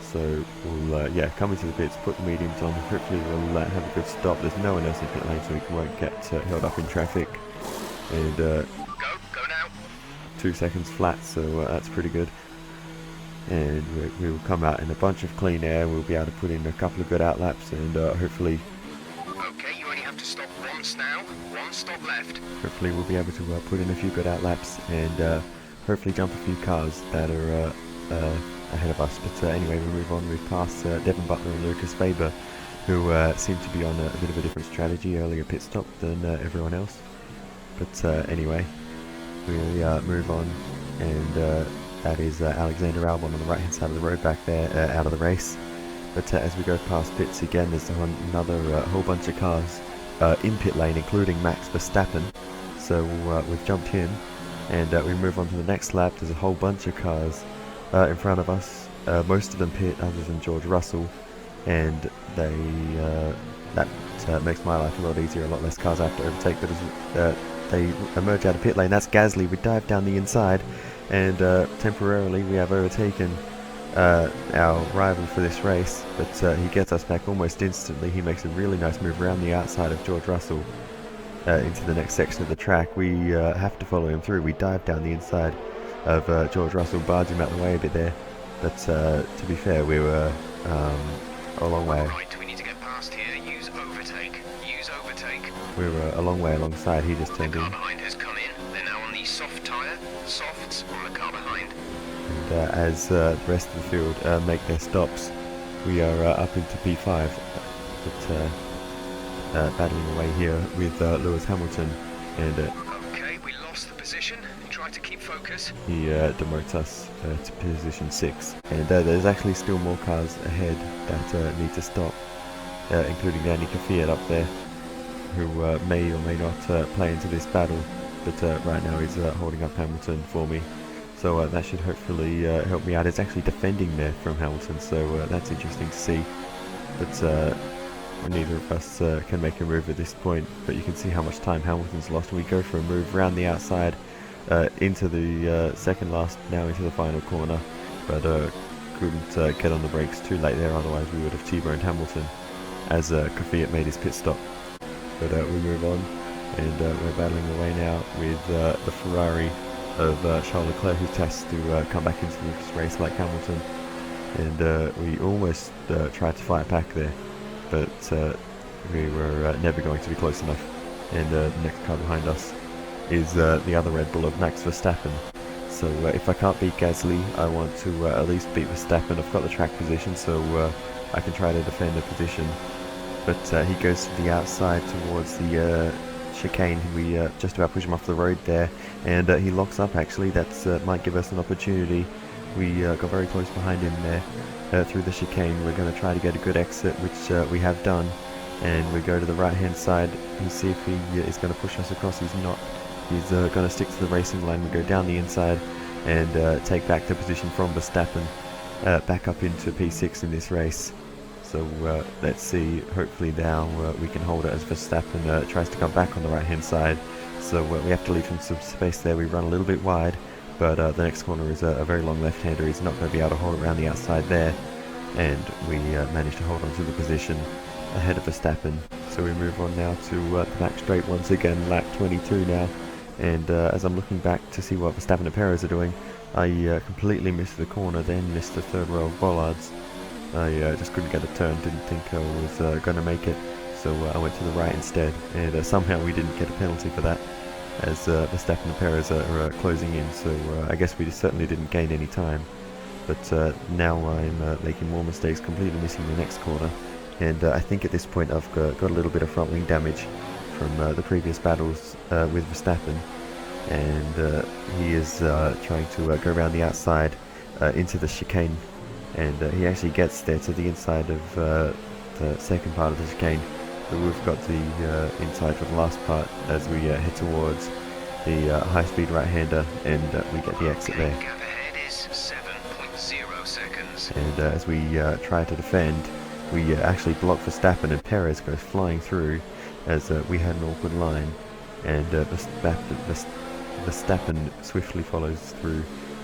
so we'll come into the pits, put the mediums on. Hopefully we'll have a good stop. There's no one else in pit lane, so we won't get held up in traffic, and Go now. 2 seconds flat, so that's pretty good. And we will come out in a bunch of clean air. We'll be able to put in a couple of good out laps, and hopefully Okay, you only have to stop once now. 1 stop left. hopefully we'll be able to put in a few good out laps, and hopefully jump a few cars that are ahead of us. But anyway, we move on. We've passed Devin Butler and Lucas Faber, who seem to be on a bit of a different strategy, earlier pit stop than everyone else. But anyway, we move on, and that is Alexander Albon on the right hand side of the road back there, out of the race. But as we go past pits again, there's another whole bunch of cars in pit lane, including Max Verstappen. So we've jumped in, and we move on to the next lap. There's a whole bunch of cars in front of us, most of them pit other than George Russell, and that makes my life a lot easier. A lot less cars I have to overtake, but as they emerge out of pit lane, that's Gasly. We dive down the inside, and temporarily we have overtaken our rival for this race, but he gets us back almost instantly. He makes a really nice move around the outside of George Russell into the next section of the track. We have to follow him through. We dive down the inside of George Russell, barge him out the way a bit there, but to be fair, we were a long way. Right, we need to get past here. Use overtake. Use overtake. We were a long way alongside. He just The turned car in. behind has come in. They're now on the soft tyre. Softs on the car behind. And as the rest of the field make their stops, we are up into P5, but battling away here with Lewis Hamilton, and Okay, we lost the position. Try to keep focus. he demotes us to position 6. And there's actually still more cars ahead that need to stop, including Danny Kvyat up there, who may or may not play into this battle, but right now he's holding up Hamilton for me. So that should hopefully help me out. It's actually defending there from Hamilton, so that's interesting to see. But neither of us can make a move at this point, but you can see how much time Hamilton's lost. We go for a move around the outside into the second last, now into the final corner, but couldn't get on the brakes too late there, otherwise we would have T-boned Hamilton as Kvyat made his pit stop. But we move on, and we're battling away now with the Ferrari of Charles Leclerc, who has to come back into this race like Hamilton, and we almost tried to fight back there, but we were never going to be close enough. And the next car behind us is the other Red Bull of Max Verstappen. So if I can't beat Gasly, I want to at least beat Verstappen. I've got the track position, so I can try to defend the position. But he goes to the outside towards the chicane. We just about push him off the road there, and he locks up actually. That might give us an opportunity. We got very close behind him there through the chicane. We're going to try to get a good exit, which we have done, and we go to the right hand side and see if he is going to push us across. He's not. He's going to stick to the racing line. We go down the inside and take back the position from Verstappen, back up into P6 in this race. So let's see, hopefully now we can hold it as Verstappen tries to come back on the right hand side. So we have to leave him some space there. We run a little bit wide, but the next corner is a very long left hander. He's not going to be able to hold it around the outside there, and we manage to hold on to the position ahead of Verstappen. So we move on now to the back straight once again, lap 22 now, and as I'm looking back to see what Verstappen and Perez are doing, I completely missed the corner, then missed the third row of bollards. I just couldn't get a turn, didn't think I was going to make it, so I went to the right instead, and somehow we didn't get a penalty for that, as Verstappen and Perez are closing in, so I guess we certainly didn't gain any time. But now I'm making more mistakes, completely missing the next corner, and I think at this point I've got a little bit of front wing damage from the previous battles with Verstappen, and he is trying to go around the outside into the chicane, and he actually gets there to the inside of the second part of the chicane, but we've got the inside for the last part as we head towards the high-speed right-hander, and we get the exit there. Gap ahead is 7.0 seconds. And as we try to defend, we actually block Verstappen, and Perez goes flying through as we had an awkward line, and Verstappen swiftly follows through.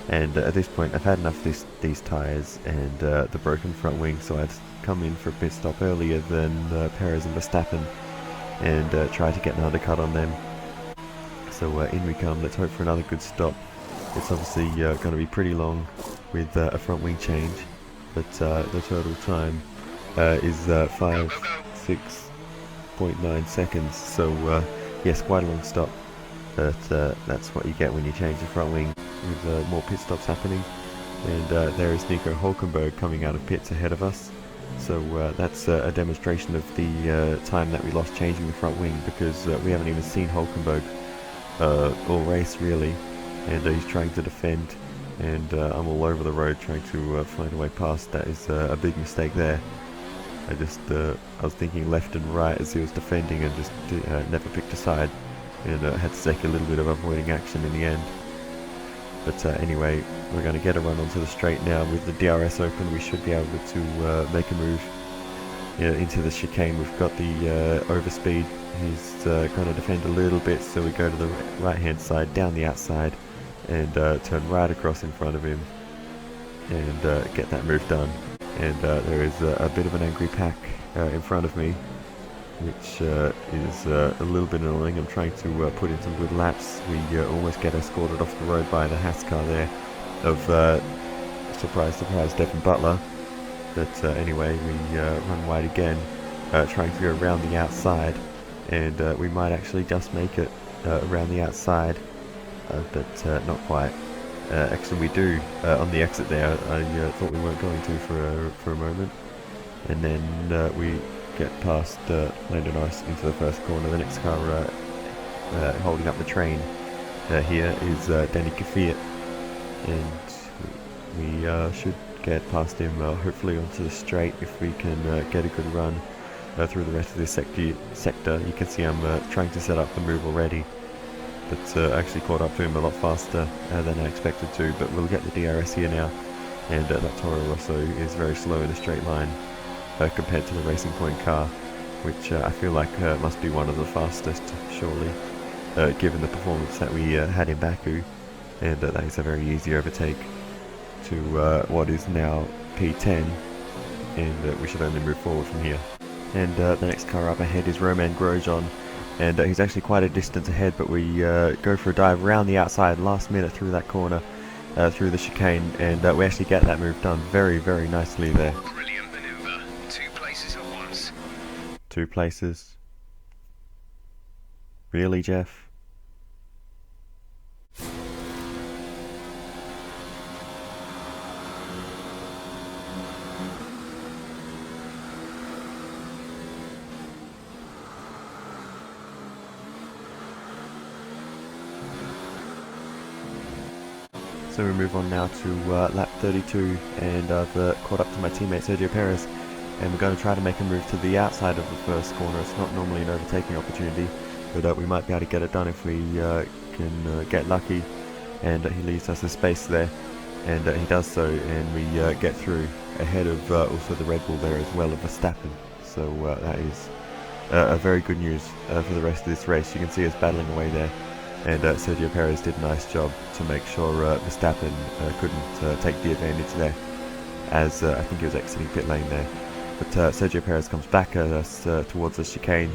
And at this point I've had enough of these tyres and the broken front wing, so I'd come in for a pit stop earlier than Perez and Verstappen, and try to get an undercut on them. So in we come, let's hope for another good stop. It's obviously going to be pretty long with a front wing change, but the total time is 5.6 seconds, so yes, quite a long stop, but that's what you get when you change the front wing with more pit stops happening. And there is Nico Hulkenberg coming out of pits ahead of us, so that's a demonstration of the time that we lost changing the front wing, because we haven't even seen Hulkenberg all race really, and he's trying to defend, and I'm all over the road trying to find a way past. That is a big mistake there. I was thinking left and right as he was defending, and just never picked a side, and had to take a little bit of avoiding action in the end. But anyway, we're going to get a run onto the straight now. With the DRS open, we should be able to make a move into the chicane. We've got the overspeed. He's going to defend a little bit, so we go to the right hand side, down the outside, and turn right across in front of him, and get that move done. And there is a bit of an angry pack in front of me, which is a little bit annoying. I'm trying to put in some good laps. We almost get escorted off the road by the Haas car there of, surprise, surprise, Devin Butler. But anyway, we run wide again, trying to go around the outside, and we might actually just make it around the outside, but not quite. Actually we do on the exit there. I thought we weren't going to for a moment, and then we get past Lando Norris into the first corner. The next car holding up the train here is Danny Kvyat, and we should get past him hopefully onto the straight if we can get a good run through the rest of this sector. You can see I'm trying to set up the move already, but I actually caught up to him a lot faster than I expected to. But we'll get the DRS here now, and that Toro Rosso is very slow in a straight line compared to the Racing Point car, which I feel like must be one of the fastest, surely, given the performance that we had in Baku, and that is a very easy overtake to what is now P10, and we should only move forward from here. And the next car up ahead is Roman Grosjean, and he's actually quite a distance ahead, but we go for a dive around the outside last minute through that corner, through the chicane, and we actually get that move done very, very nicely there. Brilliant maneuver. 2 places at once. 2 places? Really, Jeff? So we move on now to lap 32, and I've caught up to my teammate Sergio Perez, and we're going to try to make a move to the outside of the first corner. It's not normally an overtaking opportunity, but we might be able to get it done if we can get lucky, and he leaves us a space there, and he does so, and we get through ahead of also the Red Bull there as well of Verstappen. So that is a very good news for the rest of this race. You can see us battling away there, and Sergio Perez did a nice job to make sure Verstappen couldn't take the advantage there, as I think he was exiting pit lane there. But Sergio Perez comes back at us towards the chicane,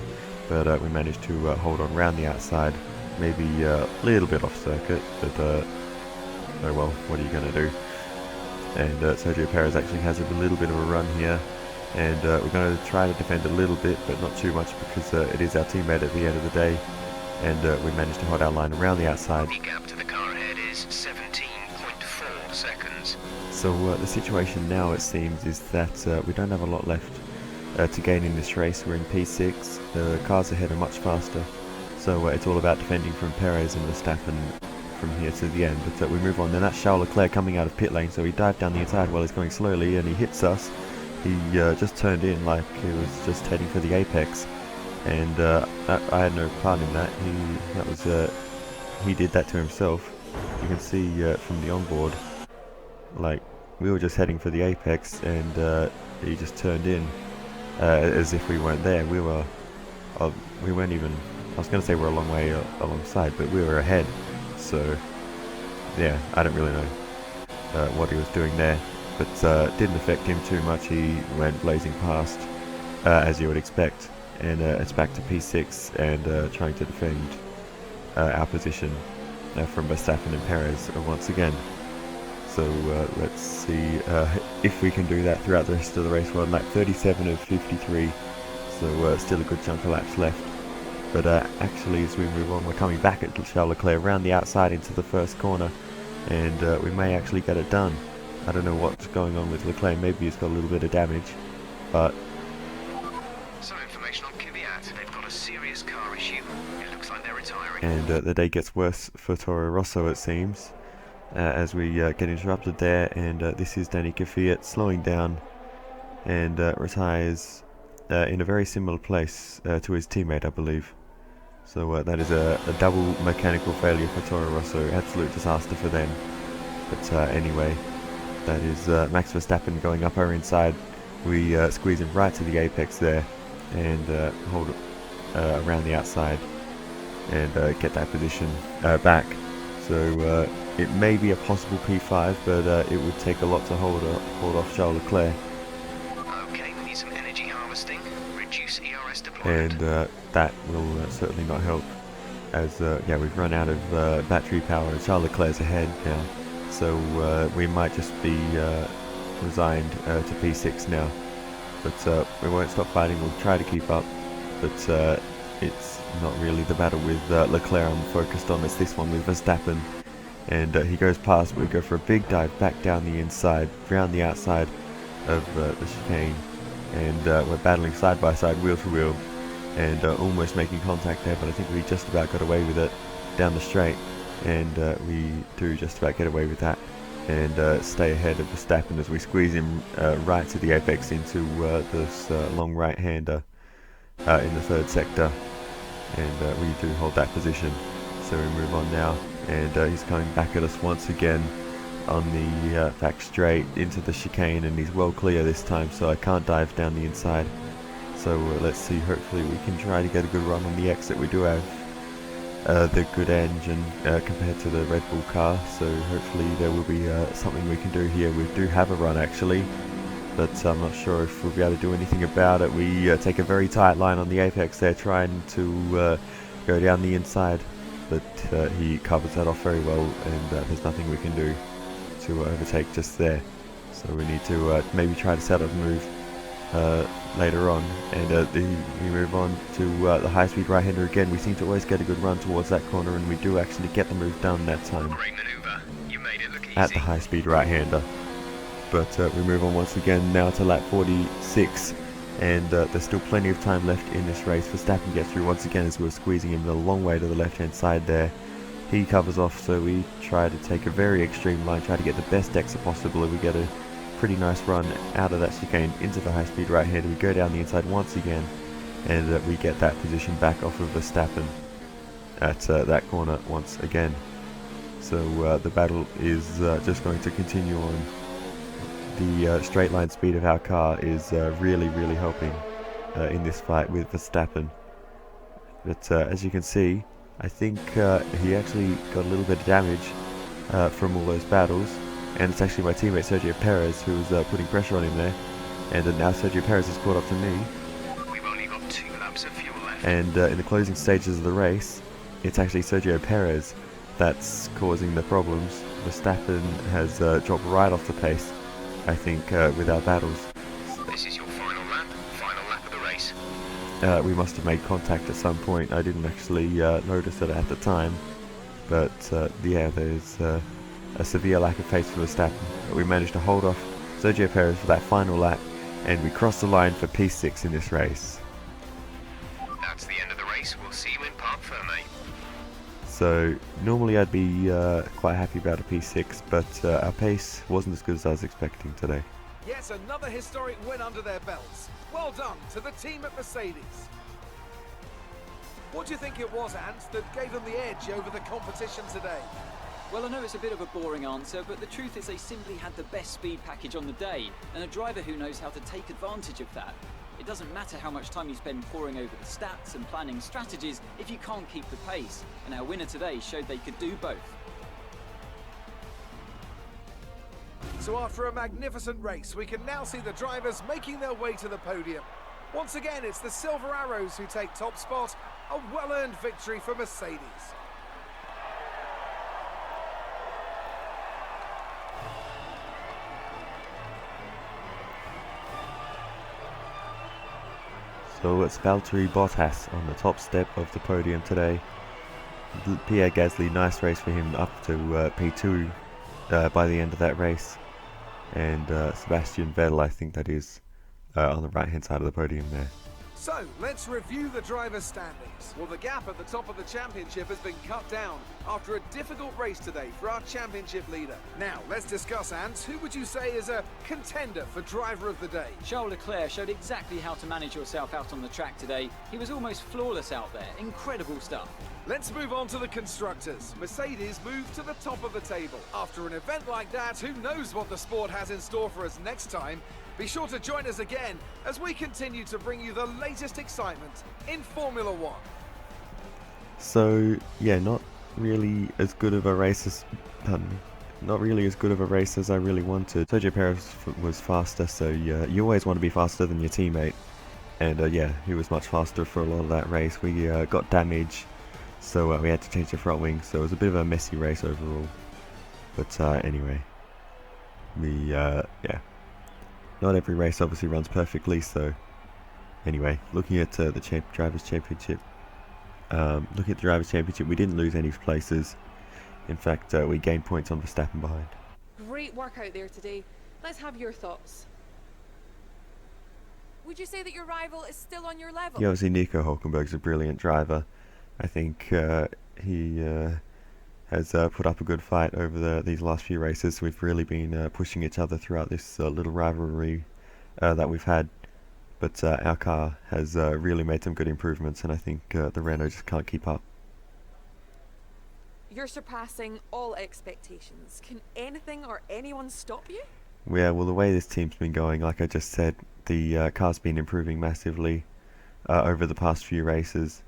but we managed to hold on round the outside maybe a little bit off circuit, but oh well, what are you going to do? And Sergio Perez actually has a little bit of a run here, and we're going to try to defend a little bit, but not too much, because it is our teammate at the end of the day, and we managed to hold our line around the outside. The gap to the car ahead is 17.4 seconds. So the situation now, it seems, is that we don't have a lot left to gain in this race. We're in P6, the cars ahead are much faster, so it's all about defending from Perez and Verstappen from here to the end. But we move on. Then that's Charles Leclerc coming out of pit lane, so he dived down the inside while he's going slowly, and he hits us. He just turned in like he was just heading for the apex, and I had no part in that. He did that to himself. You can see from the onboard, like, we were just heading for the apex, and he just turned in as if we weren't there. We weren't even, I was going to say we're a long way alongside, but we were ahead. So yeah, I don't really know what he was doing there, but didn't affect him too much. He went blazing past, as you would expect, and it's back to P6 and trying to defend our position from Verstappen and Perez once again. So let's see if we can do that throughout the rest of the race. We're on lap 37 of 53, so still a good chunk of laps left. But actually, as we move on, we're coming back at Charles Leclerc around the outside into the first corner, and we may actually get it done. I don't know what's going on with Leclerc. Maybe he's got a little bit of damage, but Some information on Kvyat. They've got a serious car issue. It looks like they're retiring. and the day gets worse for Toro Rosso, it seems, as we get interrupted there. And this is Danny Kvyat slowing down and retires in a very similar place to his teammate, I believe. So that is a double mechanical failure for Toro Rosso. Absolute disaster for them. But anyway, that is Max Verstappen going up our inside. We squeeze him right to the apex there, and hold around the outside, and get that position back. So it may be a possible P5, but it would take a lot to hold off Charles Leclerc. Okay, we need some energy harvesting. Reduce ERS deployment. And that will certainly not help, as yeah, we've run out of battery power and Charles Leclerc's ahead now, so we might just be resigned to P6 now. But we won't stop fighting. We'll try to keep up, but it's not really the battle with Leclerc I'm focused on. It's this one with Verstappen, and he goes past. We go for a big dive back down the inside, round the outside of the chicane, and we're battling side by side, wheel to wheel, and almost making contact there, but I think we just about got away with it down the straight, and we do just about get away with that, and stay ahead of Verstappen as we squeeze him right to the apex into this long right-hander in the third sector, and we do hold that position. So we move on now, and he's coming back at us once again on the back straight into the chicane, and he's well clear this time, so I can't dive down the inside. So let's see, hopefully we can try to get a good run on the exit. We do have the good engine compared to the Red Bull car, so hopefully there will be something we can do here. We do have a run actually, but I'm not sure if we'll be able to do anything about it. We take a very tight line on the apex there, trying to go down the inside, but he covers that off very well, and there's nothing we can do to overtake just there. So we need to maybe try to set up a move later on, and we move on to the high-speed right-hander again. We seem to always get a good run towards that corner, and we do actually get the move done that time Great maneuver. You made it look easy. at the high-speed right-hander. But we move on once again now to lap 46, and there's still plenty of time left in this race. Verstappen gets through once again as we're squeezing him a long way to the left-hand side there. He covers off, so we try to take a very extreme line, try to get the best exit possible, and we get a pretty nice run out of that chicane into the high-speed right-hander. We go down the inside once again, and we get that position back off of Verstappen at that corner once again. So the battle is just going to continue on. The straight line speed of our car is really helping in this fight with Verstappen. But as you can see, I think he actually got a little bit of damage from all those battles, and it's actually my teammate Sergio Perez who was putting pressure on him there, and now Sergio Perez has caught up to me. We've only got 2 laps of fuel left. And in the closing stages of the race, it's actually Sergio Perez that's causing the problems. Verstappen has dropped right off the pace, I think, with our battles. This is your final lap of the race. We must have made contact at some point. I didn't actually notice it at the time, but yeah, there's a severe lack of pace for Verstappen. But we managed to hold off Sergio Perez for that final lap, and we crossed the line for P6 in this race. That's the end of the race. We'll see you in Parc Fermé. So normally I'd be quite happy about a P6, but our pace wasn't as good as I was expecting today. Yes, another historic win under their belts. Well done to the team at Mercedes. What do you think it was, Ant, that gave them the edge over the competition today? Well, I know it's a bit of a boring answer, but the truth is they simply had the best speed package on the day, and a driver who knows how to take advantage of that. It doesn't matter how much time you spend poring over the stats and planning strategies if you can't keep the pace, and our winner today showed they could do both. So after a magnificent race, we can now see the drivers making their way to the podium. Once again, it's the Silver Arrows who take top spot, a well-earned victory for Mercedes. So it's Valtteri Bottas on the top step of the podium today. Pierre Gasly, nice race for him up to P2 by the end of that race. And Sebastian Vettel, I think that is, on the right hand side of the podium there. So, let's review the drivers' standings. Well, the gap at the top of the championship has been cut down after a difficult race today for our championship leader. Now, let's discuss, Ant. Who would you say is a contender for driver of the day? Charles Leclerc showed exactly how to manage yourself out on the track today. He was almost flawless out there. Incredible stuff. Let's move on to the constructors. Mercedes moved to the top of the table. After an event like that, who knows what the sport has in store for us next time? Be sure to join us again as we continue to bring you the latest excitement in Formula One. So yeah, not really as good of a race as not really as good of a race as I really wanted. Sergio Perez was faster, so you always want to be faster than your teammate, and yeah, he was much faster for a lot of that race. We got damage, so we had to change the front wing, so it was a bit of a messy race overall. But anyway, we yeah. Not every race obviously runs perfectly, so anyway, looking at the Drivers' Championship, we didn't lose any places. In fact, we gained points on Verstappen behind. Great work out there today. Let's have your thoughts. Would you say that your rival is still on your level? Yeah, obviously Nico Hülkenberg's a brilliant driver. I think he has put up a good fight over these last few races. We've really been pushing each other throughout this little rivalry that we've had. But our car has really made some good improvements, and I think the Renault just can't keep up. You're surpassing all expectations. Can anything or anyone stop you? Yeah, well, the way this team's been going, like I just said, the car's been improving massively over the past few races,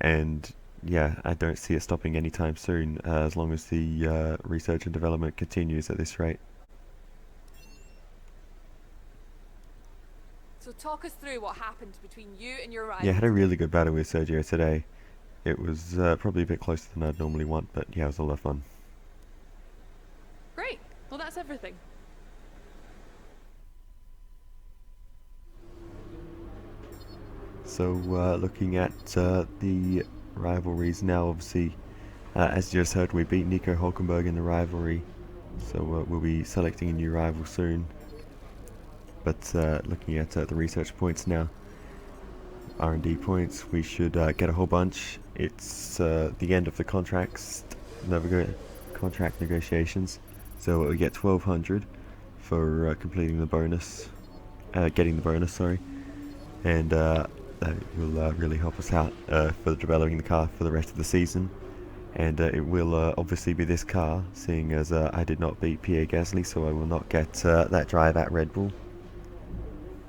and yeah, I don't see it stopping anytime soon, as long as the research and development continues at this rate. So talk us through what happened between you and your rival. Yeah, I had a really good battle with Sergio today. It was probably a bit closer than I'd normally want, but yeah, it was a lot of fun. Great. Well, that's everything. So looking at the rivalries now, obviously, as you just heard, we beat Nico Hülkenberg in the rivalry, so we'll be selecting a new rival soon. But looking at the research points now, R&D points, we should get a whole bunch. It's the end of the contract negotiations, so we get 1200 for completing the bonus, getting the bonus, sorry, and that will really help us out for developing the car for the rest of the season. And it will obviously be this car, seeing as I did not beat Pierre Gasly, so I will not get that drive at Red Bull.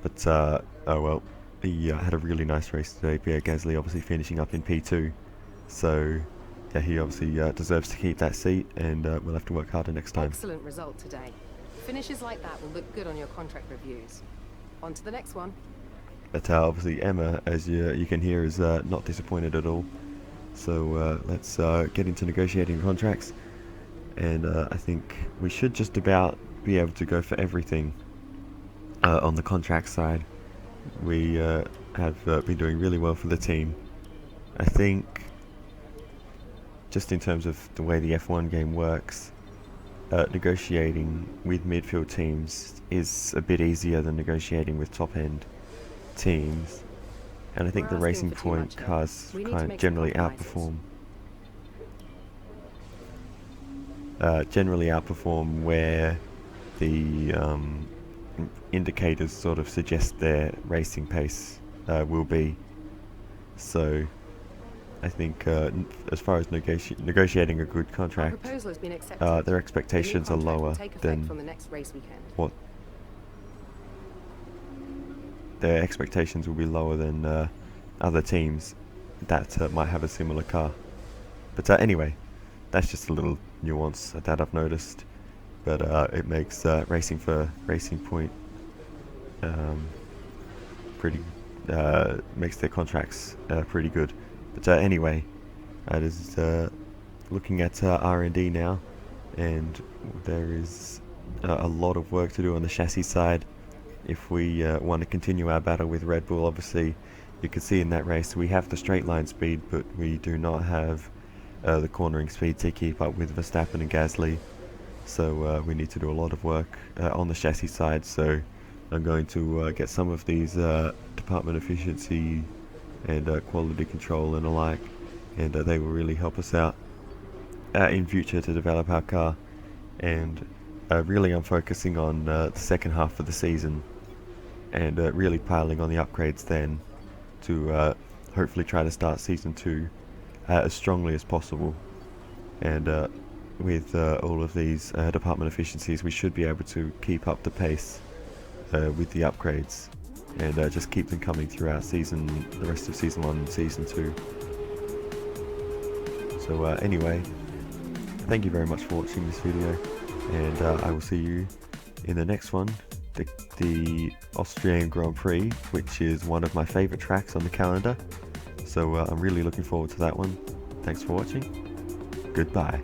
But oh well, he had a really nice race today, Pierre Gasly, obviously finishing up in P2, so yeah, he obviously deserves to keep that seat, and we'll have to work harder next time. Excellent result today. Finishes like that will look good on your contract reviews. On to the next one. But obviously Emma, as you can hear, is not disappointed at all. So let's get into negotiating contracts, and I think we should just about be able to go for everything on the contract side. We have been doing really well for the team. I think just in terms of the way the F1 game works, negotiating with midfield teams is a bit easier than negotiating with top-end teams. And I think the Racing Point cars kind of generally outperform where the indicators sort of suggest their racing pace will be. So I think as far as negotiating a good contract, their expectations are lower than from the next race weekend. what their expectations will be lower than other teams that might have a similar car. But anyway, that's just a little nuance that I've noticed. But it makes racing for Racing Point pretty makes their contracts pretty good. But anyway, I was looking at R&D now, and there is a lot of work to do on the chassis side. If we want to continue our battle with Red Bull, obviously, you can see in that race we have the straight line speed, but we do not have the cornering speed to keep up with Verstappen and Gasly. So we need to do a lot of work on the chassis side. So I'm going to get some of these department efficiency and quality control and alike, and they will really help us out in future to develop our car. And really I'm focusing on the second half of the season, and really piling on the upgrades then to hopefully try to start season 2 as strongly as possible. And with all of these department efficiencies, we should be able to keep up the pace with the upgrades, and just keep them coming throughout the rest of season 1 and season 2. So anyway, thank you very much for watching this video, and I will see you in the next one, the Austrian Grand Prix, which is one of my favourite tracks on the calendar. So I'm really looking forward to that one. Thanks for watching. Goodbye.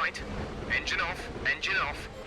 right. Engine off, engine off.